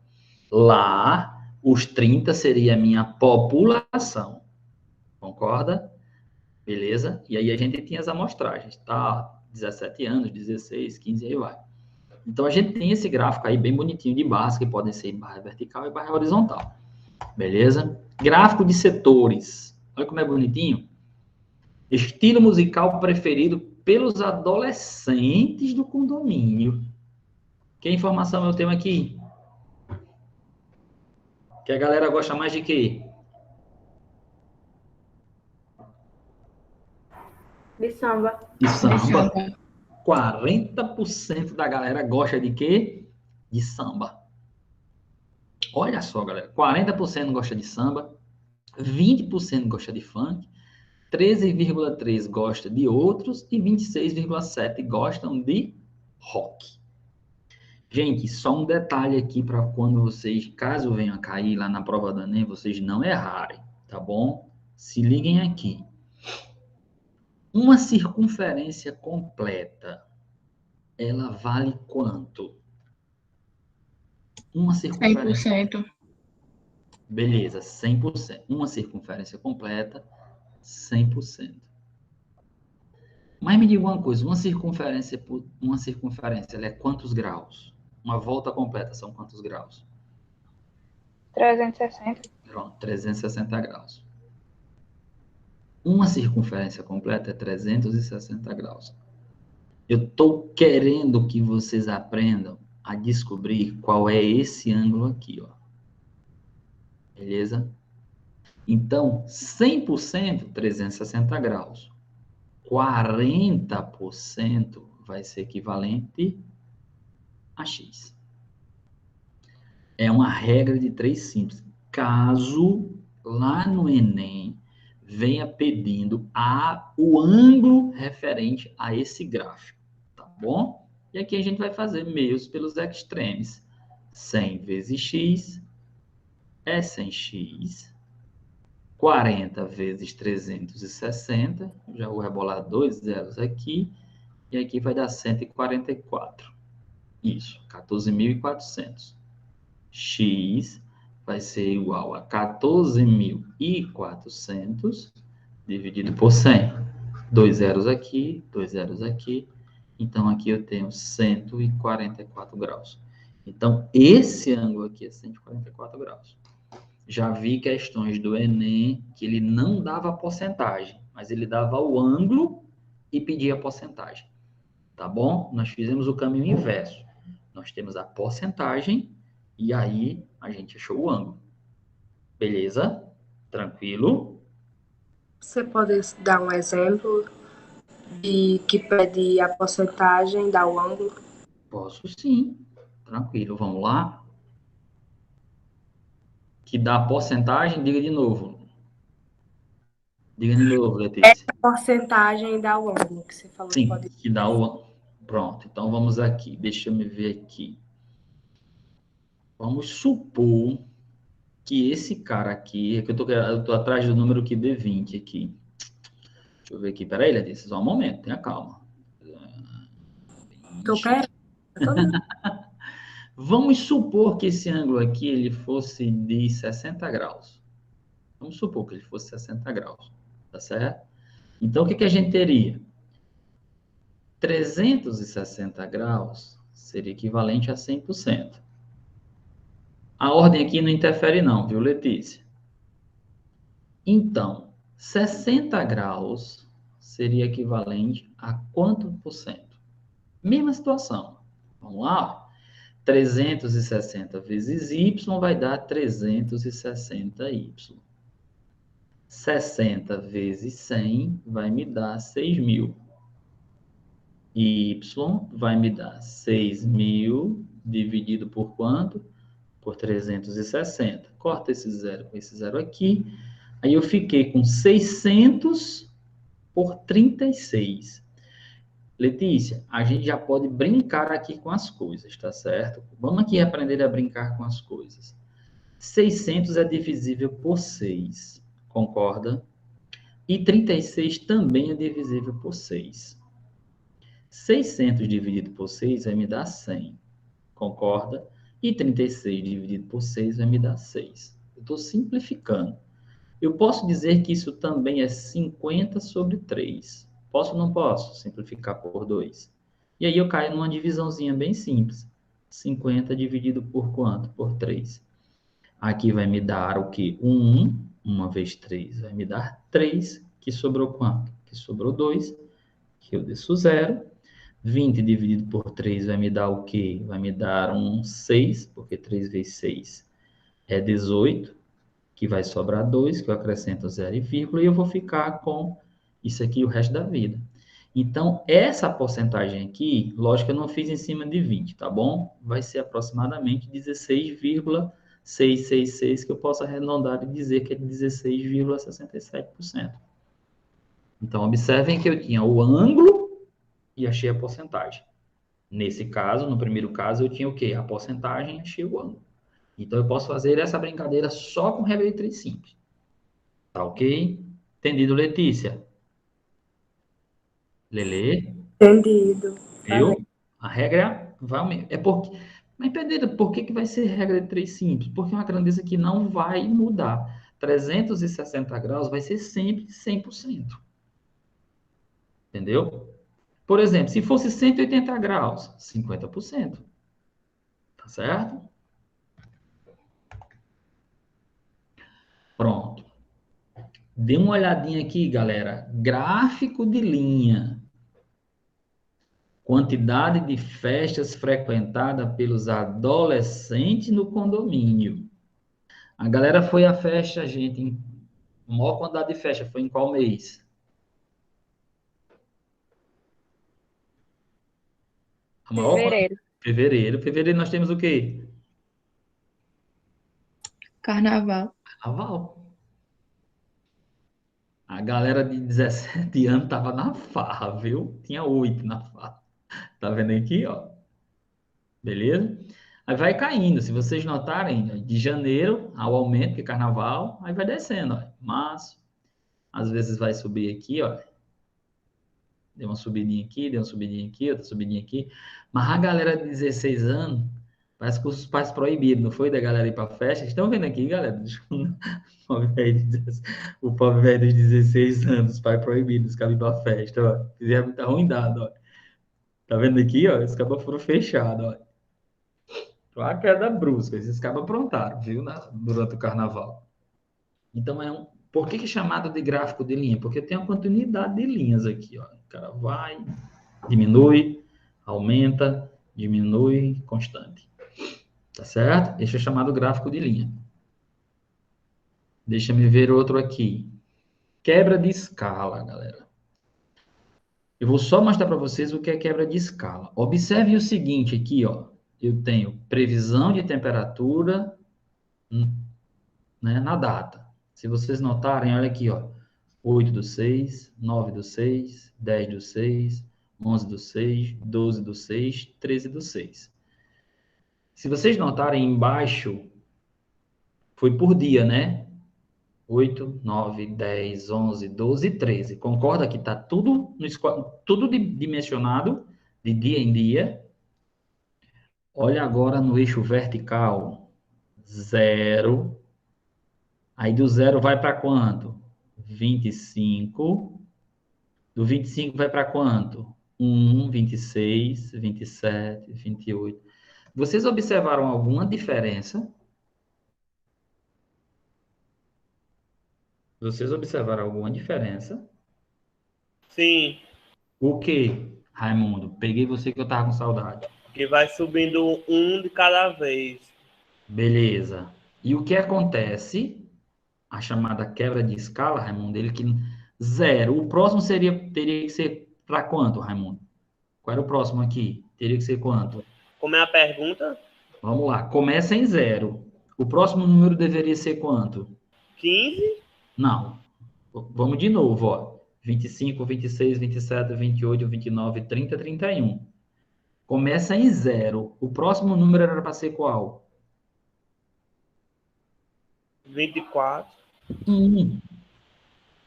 Lá, os 30 seria a minha população. Concorda? Beleza? E aí a gente tinha as amostragens, tá? 17 anos, 16, 15, aí vai. Então, a gente tem esse gráfico aí bem bonitinho de barras, que podem ser barra vertical e barra horizontal. Beleza? Gráfico de setores. Olha como é bonitinho. Estilo musical preferido pelos adolescentes do condomínio. Que informação eu tenho aqui? Que a galera gosta mais de quê? De samba. De samba. 40% da galera gosta de quê? De samba. Olha só, galera. 40% gosta de samba, 20% gosta de funk, 13,3% gosta de outros e 26,7% gostam de rock. Gente, só um detalhe aqui para quando vocês, caso venham a cair lá na prova do Enem, vocês não errarem, tá bom? Se liguem aqui. Uma circunferência completa, ela vale quanto? Uma circunferência... 100%. Beleza, 100%. Uma circunferência completa, 100%. Mas me diga uma coisa, uma circunferência ela é quantos graus? Uma volta completa são quantos graus? 360. Pronto, 360 graus. Uma circunferência completa é 360 graus. Eu estou querendo que vocês aprendam a descobrir qual é esse ângulo aqui, ó. Beleza? Então, 100%, 360 graus. 40% vai ser equivalente a x. É uma regra de 3 simples. Caso lá no Enem venha pedindo o ângulo referente a esse gráfico, tá bom? E aqui a gente vai fazer meios pelos extremes. 100 vezes x é 100x. 40 vezes 360, já vou rebolar 2 zeros aqui, e aqui vai dar 144. Isso, 14.400. X vai ser igual a 14.400 dividido por 100. 2 zeros aqui, 2 zeros aqui. Então, aqui eu tenho 144 graus. Então, esse ângulo aqui é 144 graus. Já vi questões do Enem que ele não dava porcentagem, mas ele dava o ângulo e pedia a porcentagem. Tá bom? Nós fizemos o caminho inverso. Nós temos a porcentagem e aí a gente achou o ângulo. Beleza? Tranquilo? Você pode dar um exemplo de que pede a porcentagem, dá o ângulo? Posso sim. Tranquilo. Vamos lá? Que dá a porcentagem, diga de novo. Diga de novo, Letícia. A porcentagem dá o ângulo que você falou. Sim, Pode... que dá o ângulo. Pronto. Então vamos aqui. Deixa eu me ver aqui. Vamos supor que esse cara aqui, é que eu tô atrás do número que dê 20 aqui. Deixa eu ver aqui. Peraí, Letícia, só um momento, tenha calma. Tô querendo. Vamos supor que esse ângulo aqui ele fosse de 60 graus. Vamos supor que ele fosse 60 graus, tá certo? Então, o que a gente teria? 360 graus seria equivalente a 100%. A ordem aqui não interfere não, viu, Letícia? Então, 60 graus seria equivalente a quanto por cento? Mesma situação. Vamos lá? 360 vezes y vai dar 360y. 60 vezes 100 vai me dar 6.000. Y vai me dar 6.000 dividido por quanto? Por 360. Corta esse zero com esse zero aqui. Aí eu fiquei com 600 por 36. Letícia, a gente já pode brincar aqui com as coisas, tá certo? Vamos aqui aprender a brincar com as coisas. 600 é divisível por 6, concorda? E 36 também é divisível por 6. 600 dividido por 6 vai me dar 100, concorda? E 36 dividido por 6 vai me dar 6. Eu estou simplificando. Eu posso dizer que isso também é 50 sobre 3. Posso ou não posso simplificar por 2? E aí eu caio numa divisãozinha bem simples. 50 dividido por quanto? Por 3. Aqui vai me dar o quê? 1 vezes 3 vai me dar 3. Que sobrou quanto? Que sobrou 2. Que eu desço 0. 20 dividido por 3 vai me dar o quê? Vai me dar 6, porque 3 vezes 6 é 18. Que vai sobrar 2, que eu acrescento 0 e vírgula, e eu vou ficar com isso aqui o resto da vida. Então, essa porcentagem aqui, lógico que eu não fiz em cima de 20, tá bom? Vai ser aproximadamente 16,666, que eu posso arredondar e dizer que é 16,67%. Então, observem que eu tinha o ângulo e achei a porcentagem. Nesse caso, no primeiro caso, eu tinha o quê? A porcentagem e achei o ângulo. Então, eu posso fazer essa brincadeira só com regra de 3 simples. Tá ok? Entendido, Letícia? Lelê? Entendido. Viu? A regra vai... É porque... Mas, Pedro, por que vai ser regra de 3 simples? Porque é uma grandeza que não vai mudar. 360 graus vai ser sempre 100%. Entendeu? Por exemplo, se fosse 180 graus, 50%. Tá certo? Pronto. Dê uma olhadinha aqui, galera. Gráfico de linha. Quantidade de festas frequentada pelos adolescentes no condomínio. A galera foi à festa, gente, A maior quantidade de festa foi em qual mês? A maior Fevereiro. Fevereiro. Fevereiro nós temos o quê? Carnaval. Carnaval. A galera de 17 anos tava na farra, viu? Tinha 8 na farra. Tá vendo aqui, ó? Beleza? Aí vai caindo. Se vocês notarem, ó, de janeiro ao aumento, que é carnaval, aí vai descendo, ó. Março, às vezes vai subir aqui, ó. Deu uma subidinha aqui, deu uma subidinha aqui, outra subidinha aqui. Mas a galera de 16 anos, parece que os pais proibiram, não foi da galera ir pra festa? Vocês estão vendo aqui, galera? O pobre velho dos 16 anos, os pais proibidos, os cabos ir pra festa, ó. Fizeram muita ruindade, ó. Tá vendo aqui, ó? Os cabos foram fechados, ó. Foi uma queda brusca, esses cabos aprontaram, viu? Durante o carnaval. Então, por que é chamado de gráfico de linha? Porque tem uma continuidade de linhas aqui, ó. O cara vai, diminui, aumenta, diminui, constante. Tá certo? Esse é chamado gráfico de linha. Deixa eu ver outro aqui. Quebra de escala, galera. Eu vou só mostrar para vocês o que é quebra de escala. Observe o seguinte aqui, ó. Eu tenho previsão de temperatura, né, na data. Se vocês notarem, olha aqui, ó. 8/6, 9/6, 10/6, 11/6, 12/6, 13/6. Se vocês notarem embaixo, foi por dia, né? 8, 9, 10, 11, 12, 13. Concorda que está tudo, tudo dimensionado de dia em dia? Olha agora no eixo vertical. 0. Aí do 0 vai para quanto? 25. Do 25 vai para quanto? 1, 26, 27, 28. Vocês observaram alguma diferença? Vocês observaram alguma diferença? Sim, O quê, Raimundo? Peguei você que eu tava com saudade. que vai subindo um de cada vez. Beleza. E o que acontece? A chamada quebra de escala, Raimundo, ele que 0. O próximo teria que ser para quanto, Raimundo? Qual era o próximo aqui? Teria que ser quanto? Como é a pergunta? Vamos lá. Começa em 0. O próximo número deveria ser quanto? 15? Não. Vamos de novo, ó. 25, 26, 27, 28, 29, 30, 31. Começa em 0. O próximo número era para ser qual? 24. 1.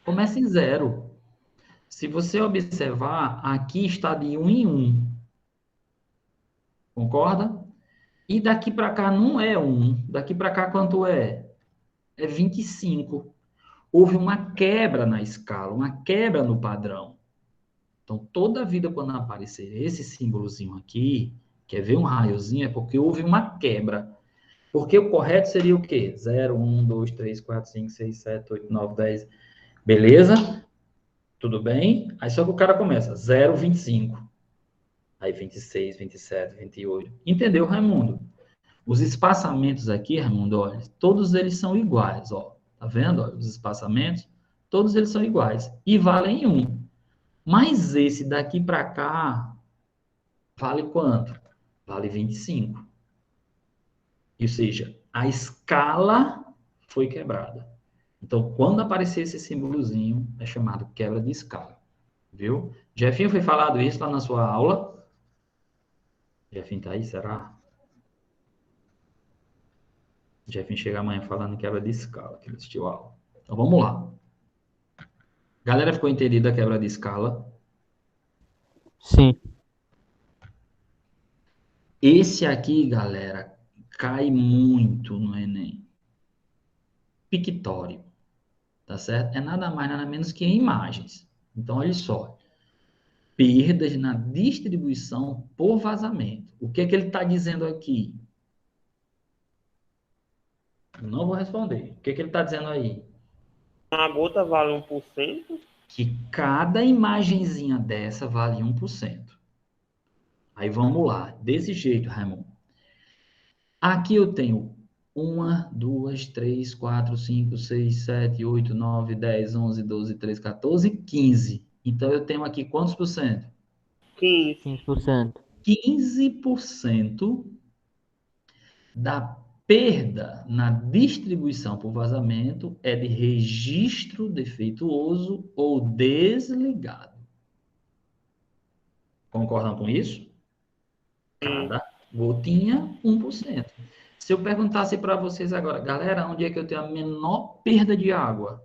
Começa em 0. Se você observar, aqui está de 1 em 1. Concorda? E daqui para cá não é 1. Daqui para cá quanto é? É 25. Houve uma quebra na escala, uma quebra no padrão. Então, toda vida quando aparecer esse símbolozinho aqui, quer ver um raiozinho, é porque houve uma quebra. Porque o correto seria o quê? 0, 1, 2, 3, 4, 5, 6, 7, 8, 9, 10. Beleza? Tudo bem? Aí só que o cara começa 0, 25. Aí 26, 27, 28. Entendeu, Raimundo? Os espaçamentos aqui, Raimundo, olha, todos eles são iguais, ó. Tá vendo? Ó, os espaçamentos, todos eles são iguais. E valem 1. Mas esse daqui para cá, vale quanto? Vale 25. Ou seja, a escala foi quebrada. Então, quando aparecer esse símbolozinho, é chamado quebra de escala. Viu? Jefinho foi falado isso lá na sua aula. Jefinho tá aí, será? Jefinho chega amanhã falando quebra de escala, que ele assistiu a aula. Então, vamos lá. Galera, ficou entendida a quebra de escala? Sim. Esse aqui, galera, cai muito no Enem. Pictório. Tá certo? É nada mais, nada menos que imagens. Então, olha só. Perdas na distribuição por vazamento. O que é que ele está dizendo aqui? Não vou responder. O que é que ele está dizendo aí? Uma gota vale 1%? Que cada imagenzinha dessa vale 1%. Aí vamos lá. Desse jeito, Raimundo. Aqui eu tenho 1, 2, 3, 4, 5, 6, 7, 8, 9, 10, 11, 12, 13, 14, 15. Então, eu tenho aqui quantos por cento? 15. 15%. 15% da perda na distribuição por vazamento é de registro defeituoso ou desligado. Concordam com isso? Cada gotinha, 1%. Se eu perguntasse para vocês agora, galera, onde é que eu tenho a menor perda de água?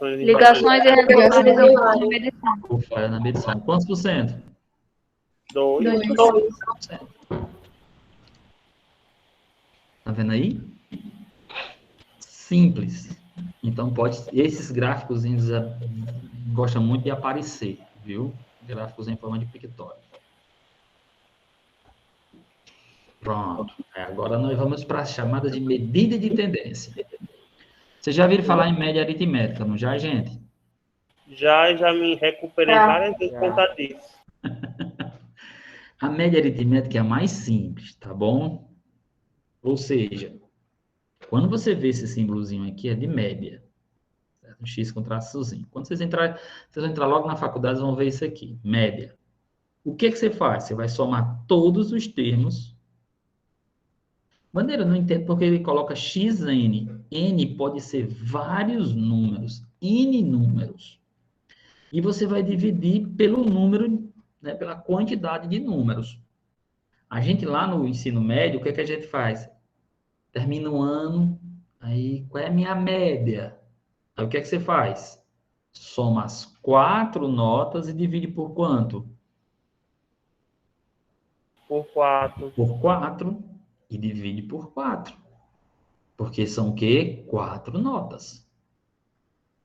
Ligações e reservatórios na medição. Ou falha na medição. Quantos por cento? 2. 2. Tá vendo aí? Simples. Então, esses gráficos gostam muito de aparecer, viu? Gráficos em forma de pictório. Pronto. Agora nós vamos para a chamada de medida de tendência. Vocês já viram falar em média aritmética, não já, gente? Já me recuperei várias vezes por conta disso. A média aritmética é a mais simples, tá bom? Ou seja, quando você vê esse símbolozinho aqui, é de média. Certo? Um X com traçozinho. Quando vocês vão entrar logo na faculdade, vocês vão ver isso aqui, média. O que você faz? Você vai somar todos os termos. Bandeira, eu não entendo porque ele coloca xn. N pode ser vários números, n números. E você vai dividir pelo número, né, pela quantidade de números. A gente lá no ensino médio, o que é que a gente faz? Termina o ano, aí qual é a minha média? Aí o que é que você faz? Soma as 4 notas e divide por quanto? Por 4. Por 4 e divide por 4. Porque são o quê? 4 notas.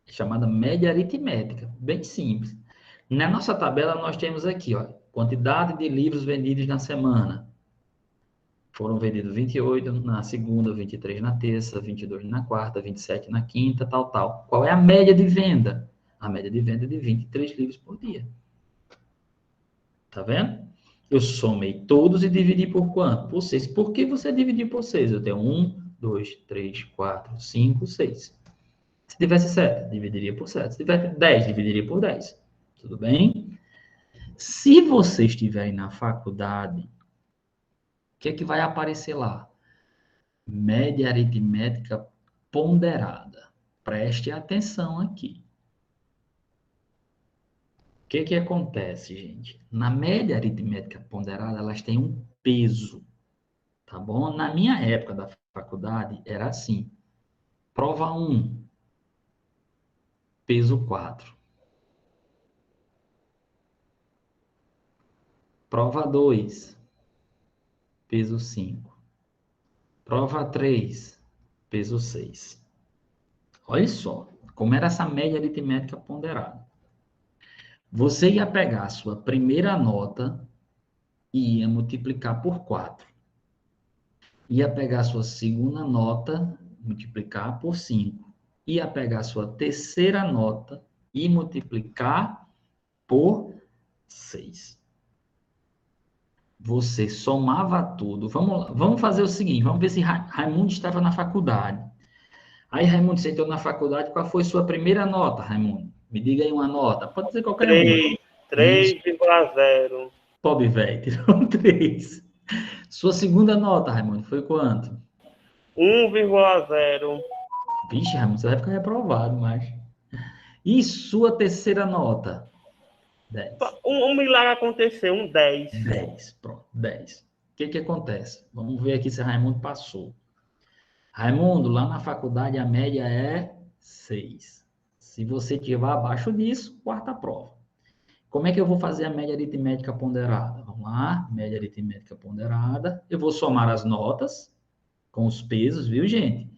É chamada média aritmética. Bem simples. Na nossa tabela, nós temos aqui, ó, quantidade de livros vendidos na semana. Foram vendidos 28 na segunda, 23 na terça, 22 na quarta, 27 na quinta, tal, tal. Qual é a média de venda? A média de venda é de 23 livros por dia. Tá vendo? Eu somei todos e dividi por quanto? Por 6. Por que você dividir por 6? Eu tenho 1, 2, 3, 4, 5, 6. Se tivesse 7, dividiria por 7. Se tivesse 10, dividiria por 10. Tudo bem? Se você estiver na faculdade, o que é que vai aparecer lá? Média aritmética ponderada. Preste atenção aqui. O que é que acontece, gente? Na média aritmética ponderada, elas têm um peso, tá bom? Na minha época da faculdade, era assim. Prova 1, peso 4. Prova 2, peso 5. Prova 3, peso 6. Olha só, como era essa média aritmética ponderada. Você ia pegar a sua primeira nota e ia multiplicar por 4. Ia pegar a sua segunda nota, multiplicar por 5. Ia pegar a sua terceira nota e multiplicar por 6. Você somava tudo. Vamos fazer o seguinte, vamos ver se Raimundo estava na faculdade. Aí, Raimundo, você entrou na faculdade, qual foi sua primeira nota, Raimundo? Me diga aí uma nota. Pode ser qualquer uma. 3,0. Pobre velho, tirou 3. Sua segunda nota, Raimundo, foi quanto? 1,0. Vixe, Raimundo, você vai ficar reprovado, mas... E sua terceira nota? 10. Um milagre aconteceu, 10. 10, pronto, 10. O que acontece? Vamos ver aqui se Raimundo passou. Raimundo, lá na faculdade a média é 6. Se você tiver abaixo disso, quarta prova. Como é que eu vou fazer a média aritmética ponderada? Vamos lá, média aritmética ponderada. Eu vou somar as notas com os pesos, viu, gente?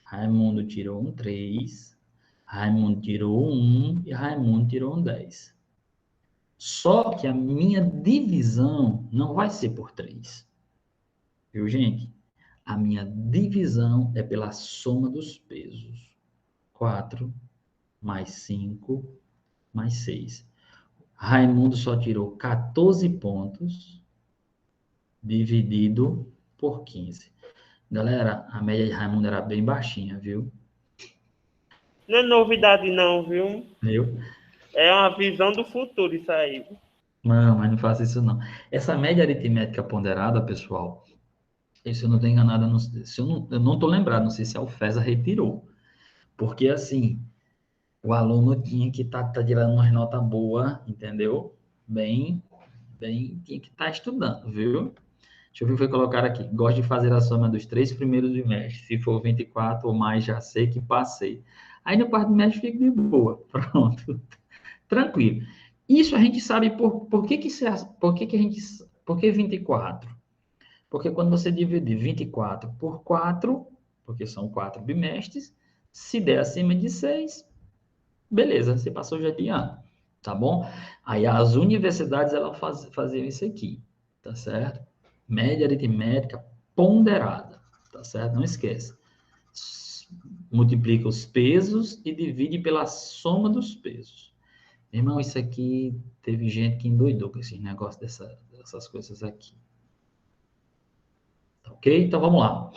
Raimundo tirou um 3, Raimundo tirou um 1 e Raimundo tirou um 10. Só que a minha divisão não vai ser por 3. Viu, gente? A minha divisão é pela soma dos pesos. 4 mais 5 mais 6. Raimundo só tirou 14 pontos. dividido por 15. Galera, a média de Raimundo era bem baixinha, viu? Não é novidade não, viu? Viu? É uma visão do futuro isso aí. Não, mas não faça isso não. Essa média aritmética ponderada, pessoal, se eu não estou enganado, se eu não estou lembrado, não sei se a UFESA retirou. Porque, assim, o aluno tinha que estar tirando uma nota boa, entendeu? Bem, tinha que estar estudando, viu? Deixa eu ver o que foi colocar aqui. Gosto de fazer a soma dos 3 primeiros bimestres. Se for 24 ou mais, já sei que passei. Aí no quarto bimestre fica de boa. Pronto. Tranquilo. Isso a gente sabe por que a gente, por que 24? Porque quando você dividir 24 por 4, porque são 4 bimestres, se der acima de 6, beleza, você passou já de ano, tá bom? Aí as universidades, elas faziam isso aqui, tá certo? Média aritmética ponderada, tá certo? Não esquece. Multiplica os pesos e divide pela soma dos pesos. Irmão, isso aqui, teve gente que endoidou com esse negócio dessas coisas aqui. Tá ok? Então, vamos lá.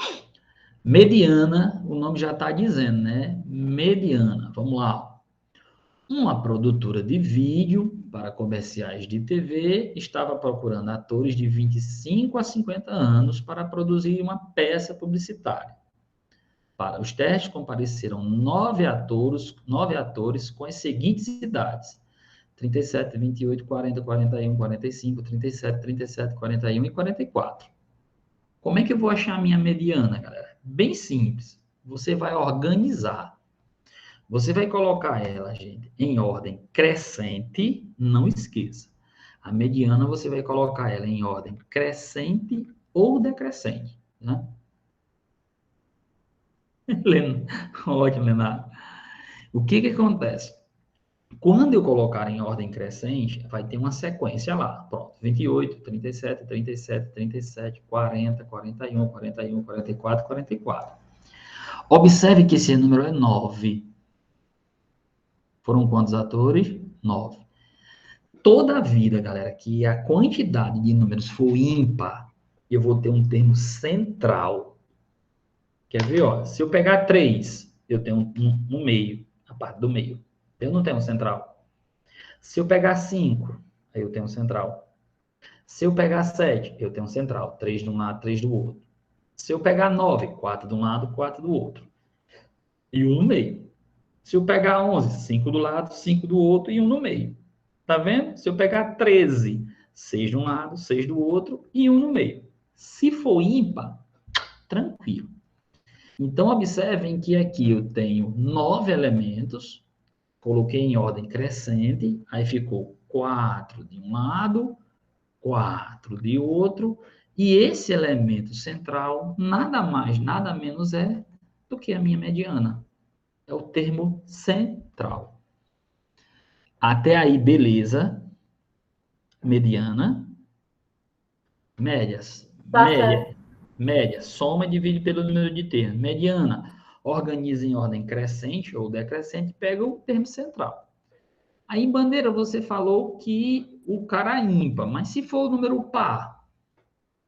Mediana, o nome já está dizendo, né? Mediana. Vamos lá. Uma produtora de vídeo para comerciais de TV estava procurando atores de 25 a 50 anos para produzir uma peça publicitária. Para os testes compareceram 9 atores com as seguintes idades: 37, 28, 40, 41, 45, 37, 37, 41 e 44. Como é que eu vou achar a minha mediana, galera? Bem simples. Você vai organizar. Você vai colocar ela, gente, em ordem crescente, não esqueça. A mediana você vai colocar ela em ordem crescente ou decrescente, né? Ótimo, Leonardo. O que acontece? Quando eu colocar em ordem crescente, vai ter uma sequência lá. Pronto, 28, 37, 37, 37, 40, 41, 41, 44, 44. Observe que esse número é 9. Foram quantos atores? 9. Toda a vida, galera, que a quantidade de números for ímpar, eu vou ter um termo central. Quer ver? Ó, se eu pegar 3, eu tenho um meio, a parte do meio. Eu não tenho um central. Se eu pegar 5, aí eu tenho um central. Se eu pegar 7, eu tenho um central. 3 de um lado, 3 do outro. Se eu pegar 9, 4 de um lado, 4 do outro. E um no meio. Se eu pegar 11, 5 do lado, 5 do outro e um no meio. Tá vendo? Se eu pegar 13, 6 de um lado, 6 do outro e um no meio. Se for ímpar, tranquilo. Então, observem que aqui eu tenho 9 elementos, coloquei em ordem crescente, aí ficou 4 de um lado, 4 de outro, e esse elemento central, nada mais, nada menos é do que a minha mediana. É o termo central. Até aí, beleza. Mediana. Médias. Média. Soma e divide pelo número de termos. Mediana. Organiza em ordem crescente ou decrescente, pega o termo central. Aí, Bandeira, você falou que o cara é ímpar, mas se for o número par,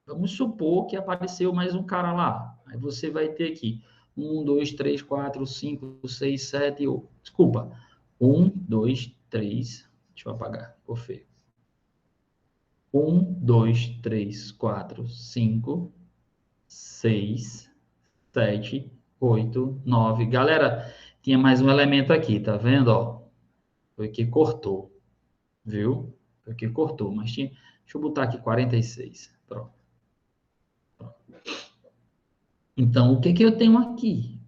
vamos supor que apareceu mais um cara lá. Aí você vai ter aqui 1, 2, 3, 4, 5, 6, 7, 8. Desculpa. 1, 2, 3. Deixa eu apagar, ficou feio. 1, 2, 3, 4, 5, 6, 7, 8, 9. Galera, tinha mais um elemento aqui, tá vendo? Ó, foi que cortou, viu? Foi que cortou, mas tinha... Deixa eu botar aqui 46. Pronto. Então, o que eu tenho aqui?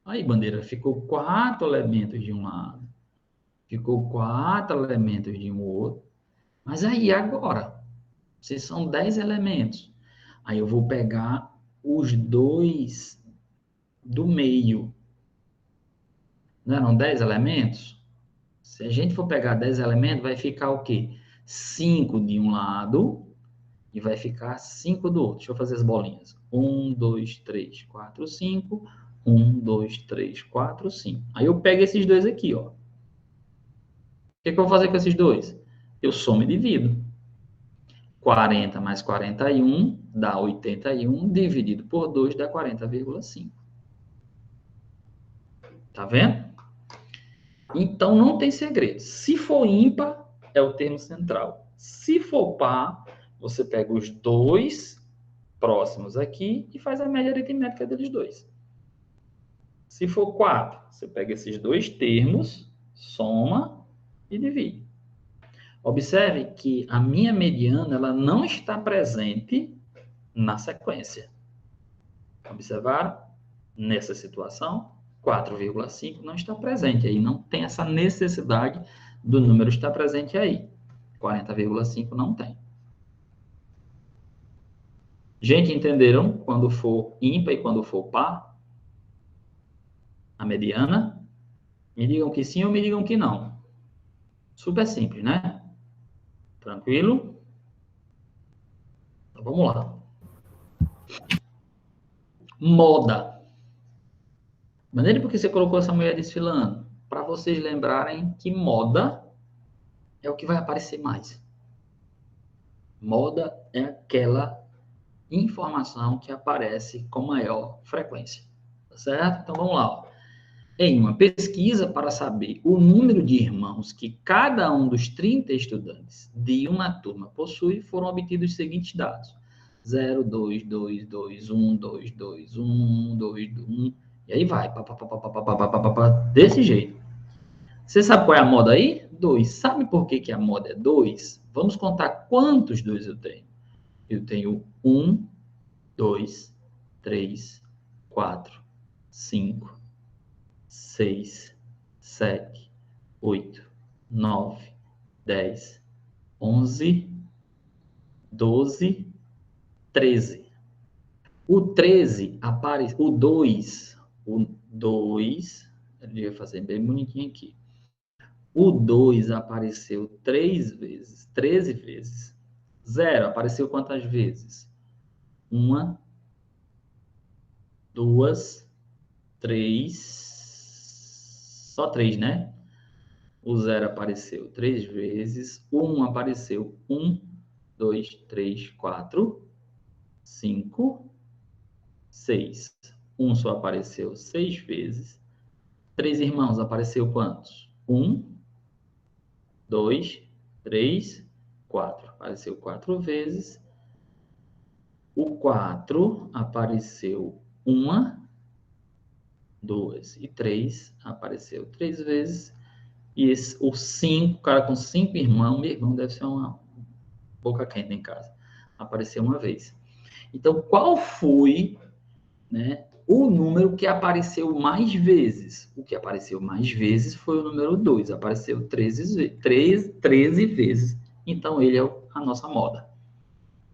Aí, Bandeira, ficou 4 elementos de um lado. Ficou 4 elementos de um outro. Mas aí, agora, se são 10 elementos, aí eu vou pegar os 2 do meio. Não eram 10 elementos? Se a gente for pegar 10 elementos, vai ficar o quê? 5 de um lado e vai ficar 5 do outro. Deixa eu fazer as bolinhas. 1, 2, 3, 4, 5. 1, 2, 3, 4, 5. Aí eu pego esses dois aqui, ó. O que eu vou fazer com esses dois? Eu somo e divido. 40 mais 41 dá 81, dividido por 2 dá 40,5. Tá vendo? Então, não tem segredo. Se for ímpar, é o termo central. Se for par, você pega os dois próximos aqui e faz a média aritmética deles dois. Se for 4, você pega esses dois termos, soma e divide. Observe que a minha mediana ela não está presente na sequência. Observaram? Nessa situação, 4,5 não está presente aí. Não tem essa necessidade do número estar presente aí. 40,5 não tem. Gente, entenderam quando for ímpar e quando for par? A mediana? Me digam que sim ou me digam que não. Super simples, né? Tranquilo? Então, vamos lá. Moda. Maneira porque você colocou essa mulher desfilando? Para vocês lembrarem que moda é o que vai aparecer mais. Moda é aquela informação que aparece com maior frequência. Tá certo? Então, vamos lá. Ó. Em uma pesquisa para saber o número de irmãos que cada um dos 30 estudantes de uma turma possui, foram obtidos os seguintes dados. 0, 2, 2, 2, 1, 2, 2, 1, 2, 1, e aí vai. Desse jeito. Você sabe qual é a moda aí? 2. Sabe por que a moda é 2? Vamos contar quantos 2 eu tenho. Eu tenho 1, 2, 3, 4, 5, 6, 7, 8, 9, 10, 11, 12, 13. O 13 aparece, o 2, eu devia fazer bem bonitinho aqui. O 2 apareceu 3 vezes, 13 vezes. 0 apareceu quantas vezes? 1, 2, 3, só 3, né? O 0 apareceu 3 vezes, o 1 apareceu 1, 2, 3, 4, 5, 6. 1 só apareceu 6 vezes. 3 irmãos, apareceu quantos? 1, 2, 3, 4. Apareceu 4 vezes. O 4 apareceu 1, 2 e 3. Apareceu 3 vezes. E o 5, cara com 5 irmãos, meu irmão deve ser uma boca quente em casa. Apareceu uma vez. Então, qual foi, né, o número que apareceu mais vezes? O que apareceu mais vezes foi o número 2. Apareceu 13 vezes. Então, ele é a nossa moda.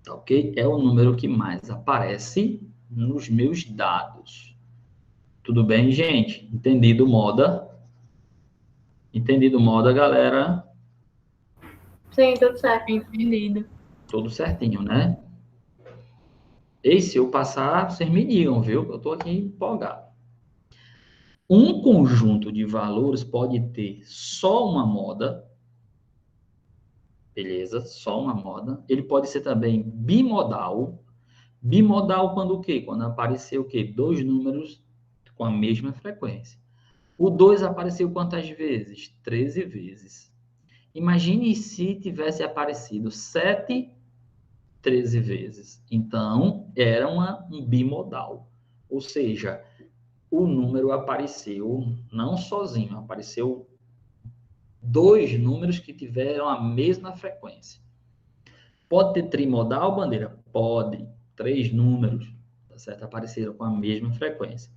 Tá ok? É o número que mais aparece nos meus dados. Tudo bem, gente? Entendido moda? Entendido moda, galera? Sim, tudo certo. Entendido. Tudo certinho, né? E se eu passar, vocês me digam, viu? Eu estou aqui empolgado. Um conjunto de valores pode ter só uma moda, beleza? Só uma moda. Ele pode ser também bimodal. Bimodal quando o quê? Quando aparecer o quê? 2 números com a mesma frequência. O 2 apareceu quantas vezes? 13 vezes. Imagine se tivesse aparecido 7, 13 vezes. Então, era um bimodal. Ou seja, o número apareceu não sozinho, apareceu 2 números que tiveram a mesma frequência. Pode ter trimodal, Bandeira? Pode. 3 números, tá certo? Apareceram com a mesma frequência.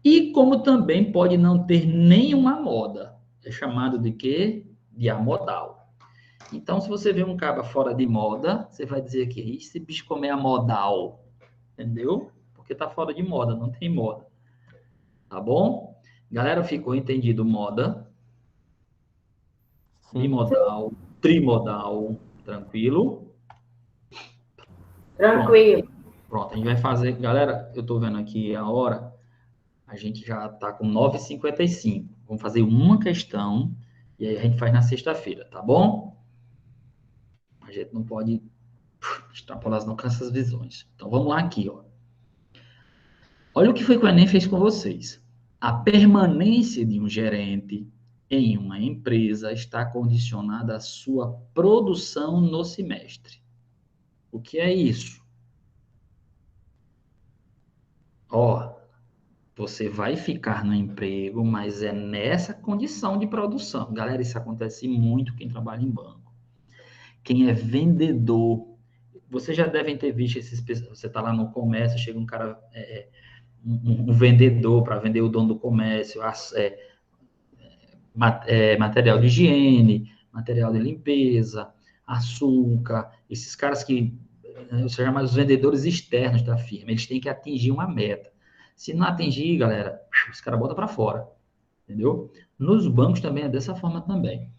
E como também pode não ter nenhuma moda. É chamado de quê? De amodal. Então, se você vê um cabo fora de moda, você vai dizer que esse bicho como é amodal. Entendeu? Porque tá fora de moda, não tem moda. Tá bom? Galera, ficou entendido moda? Sim. Bimodal, trimodal, tranquilo? Tranquilo. Pronto, a gente vai fazer... Galera, eu tô vendo aqui a hora. A gente já tá com 9h55. Vamos fazer uma questão e aí a gente faz na sexta-feira, tá bom? A gente não pode Extrapolação com essas visões. Então, vamos lá aqui, ó. Olha o que foi que o Enem fez com vocês. A permanência de um gerente em uma empresa está condicionada à sua produção no semestre. O que é isso? Ó, você vai ficar no emprego, mas é nessa condição de produção. Galera, isso acontece muito quem trabalha em banco. Quem é vendedor, vocês já devem ter visto esses... Você está lá no comércio, chega um cara... um vendedor para vender o dono do comércio, material de higiene, material de limpeza, açúcar, esses caras que eu chamo os vendedores externos da firma, eles têm que atingir uma meta. Se não atingir, galera, os caras botam para fora, entendeu? Nos bancos também é dessa forma também.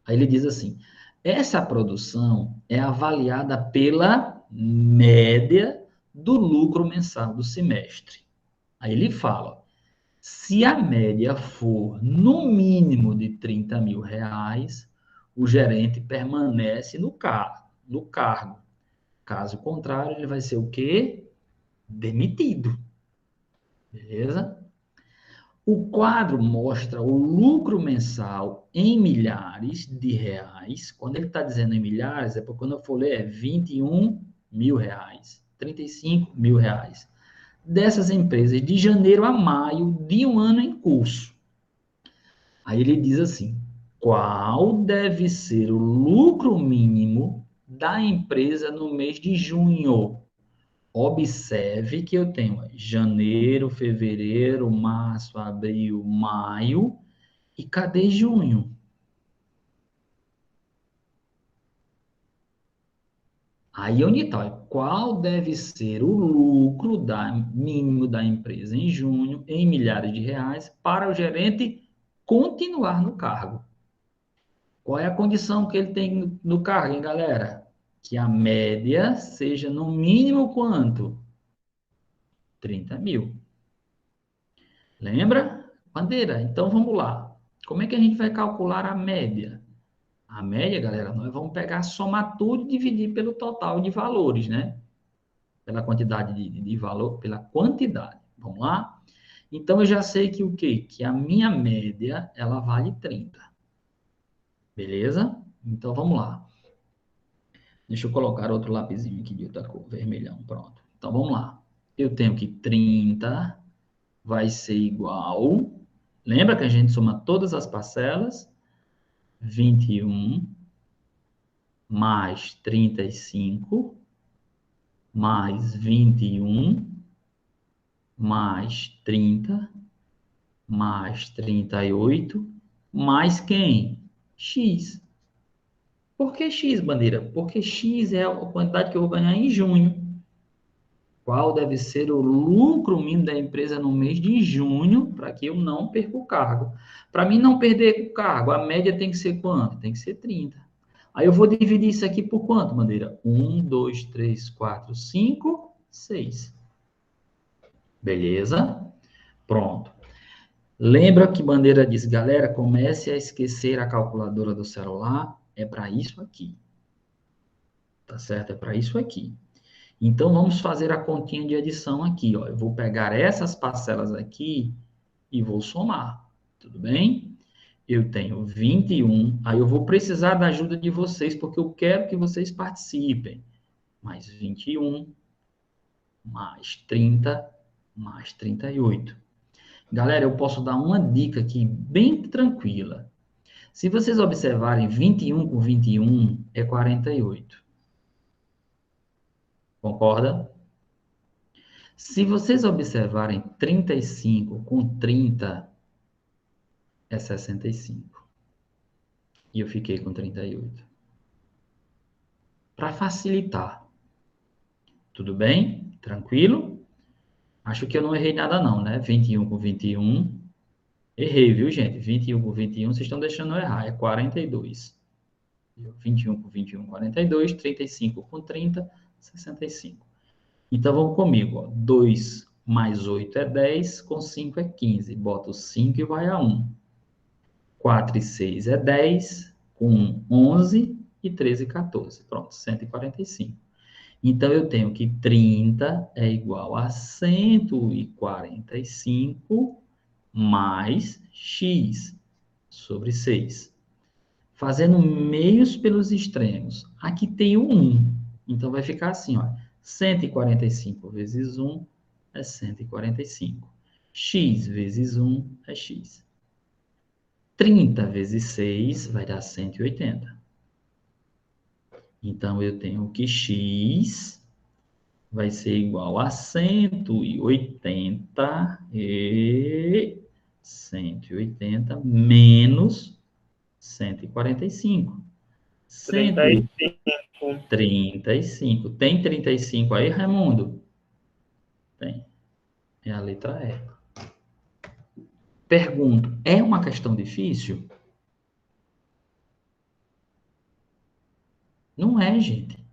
Aí ele diz assim, essa produção é avaliada pela média do lucro mensal do semestre. Aí ele fala, se a média for no mínimo de 30 mil reais, o gerente permanece no cargo. Caso contrário, ele vai ser o quê? Demitido. Beleza? O quadro mostra o lucro mensal em milhares de reais. Quando ele está dizendo em milhares, é porque quando eu for ler é 21 mil reais, 35 mil reais. Dessas empresas de janeiro a maio de um ano em curso. Aí ele diz assim, qual deve ser o lucro mínimo da empresa no mês de junho? Observe que eu tenho janeiro, fevereiro, março, abril, maio, e cadê junho? Aí onde está? Qual deve ser o lucro mínimo da empresa em junho, em milhares de reais, para o gerente continuar no cargo? Qual é a condição que ele tem no cargo, hein, galera? Que a média seja no mínimo quanto? 30 mil. Lembra? Bandeira. Então, vamos lá. Como é que a gente vai calcular a média? A média, galera, nós vamos pegar, somar tudo e dividir pelo total de valores, né? Pela quantidade de valor, pela quantidade. Vamos lá? Então, eu já sei que o quê? Que a minha média, ela vale 30. Beleza? Então, vamos lá. Deixa eu colocar outro lapisinho aqui de outra cor, vermelhão, pronto. Então, vamos lá. Eu tenho que 30 vai ser igual... Lembra que a gente soma todas as parcelas? 21 mais 35 mais 21 mais 30 mais 38 mais quem? X. Por que X, bandeira? Porque X é a quantidade que eu vou ganhar em junho. Qual deve ser o lucro mínimo da empresa no mês de junho para que eu não perca o cargo? Para mim não perder o cargo, a média tem que ser quanto? Tem que ser 30. Aí eu vou dividir isso aqui por quanto, bandeira? 1, 2, 3, 4, 5, 6. Beleza? Pronto. Lembra que bandeira diz, galera, comece a esquecer a calculadora do celular. É para isso aqui. Tá certo? É para isso aqui. Então, vamos fazer a continha de adição aqui, ó. Eu vou pegar essas parcelas aqui e vou somar, tudo bem? Eu tenho 21, aí eu vou precisar da ajuda de vocês, porque eu quero que vocês participem. Mais 21, mais 30, mais 38. Galera, eu posso dar uma dica aqui bem tranquila. Se vocês observarem, 21 com 21 é 48. Concorda? Se vocês observarem 35 com 30, é 65. E eu fiquei com 38. Para facilitar. Tudo bem? Tranquilo? Acho que eu não errei nada não, né? 21 com 21. Errei, viu, gente? 21 com 21, vocês estão deixando eu errar. É 42. 21 com 21, 42. 35 com 30, 65. Então, vamos comigo, ó. 2 mais 8 é 10, com 5 é 15. Bota o 5 e vai a 1. 4 e 6 é 10, com 11 e 13 e 14. Pronto, 145. Então, eu tenho que 30 é igual a 145 mais x sobre 6. Fazendo meios pelos extremos. Aqui tem o 1. Então, vai ficar assim, ó. 145 vezes 1 é 145. X vezes 1 é x. 30 vezes 6 vai dar 180. Então, eu tenho que x vai ser igual a 180 menos 145. 135. Tem 35 aí, Raimundo? Tem. É a letra E. Pergunto, é uma questão difícil? Não é, gente.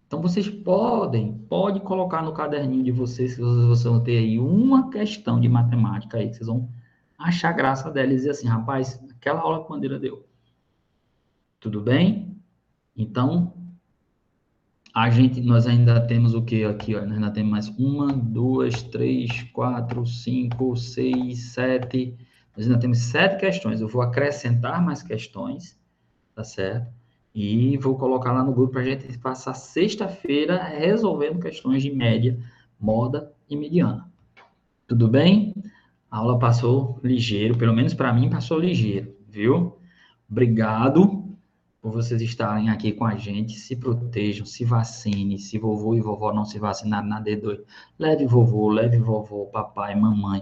Então, vocês podem colocar no caderninho de vocês, que vocês vão ter aí uma questão de matemática aí, que vocês vão achar graça dela e dizer assim, rapaz, aquela aula que a Bandeira deu. Tudo bem? Então, nós ainda temos o que aqui, ó? Nós ainda temos mais 1, 2, 3, 4, 5, 6, 7. Nós ainda temos 7 questões. Eu vou acrescentar mais questões, tá certo? E vou colocar lá no grupo para a gente passar sexta-feira resolvendo questões de média, moda e mediana. Tudo bem? A aula passou ligeiro, pelo menos para mim passou ligeiro, viu? Obrigado por vocês estarem aqui com a gente. Se protejam, se vacinem. Se vovô e vovó não se vacinaram na D2, leve vovô, papai, mamãe.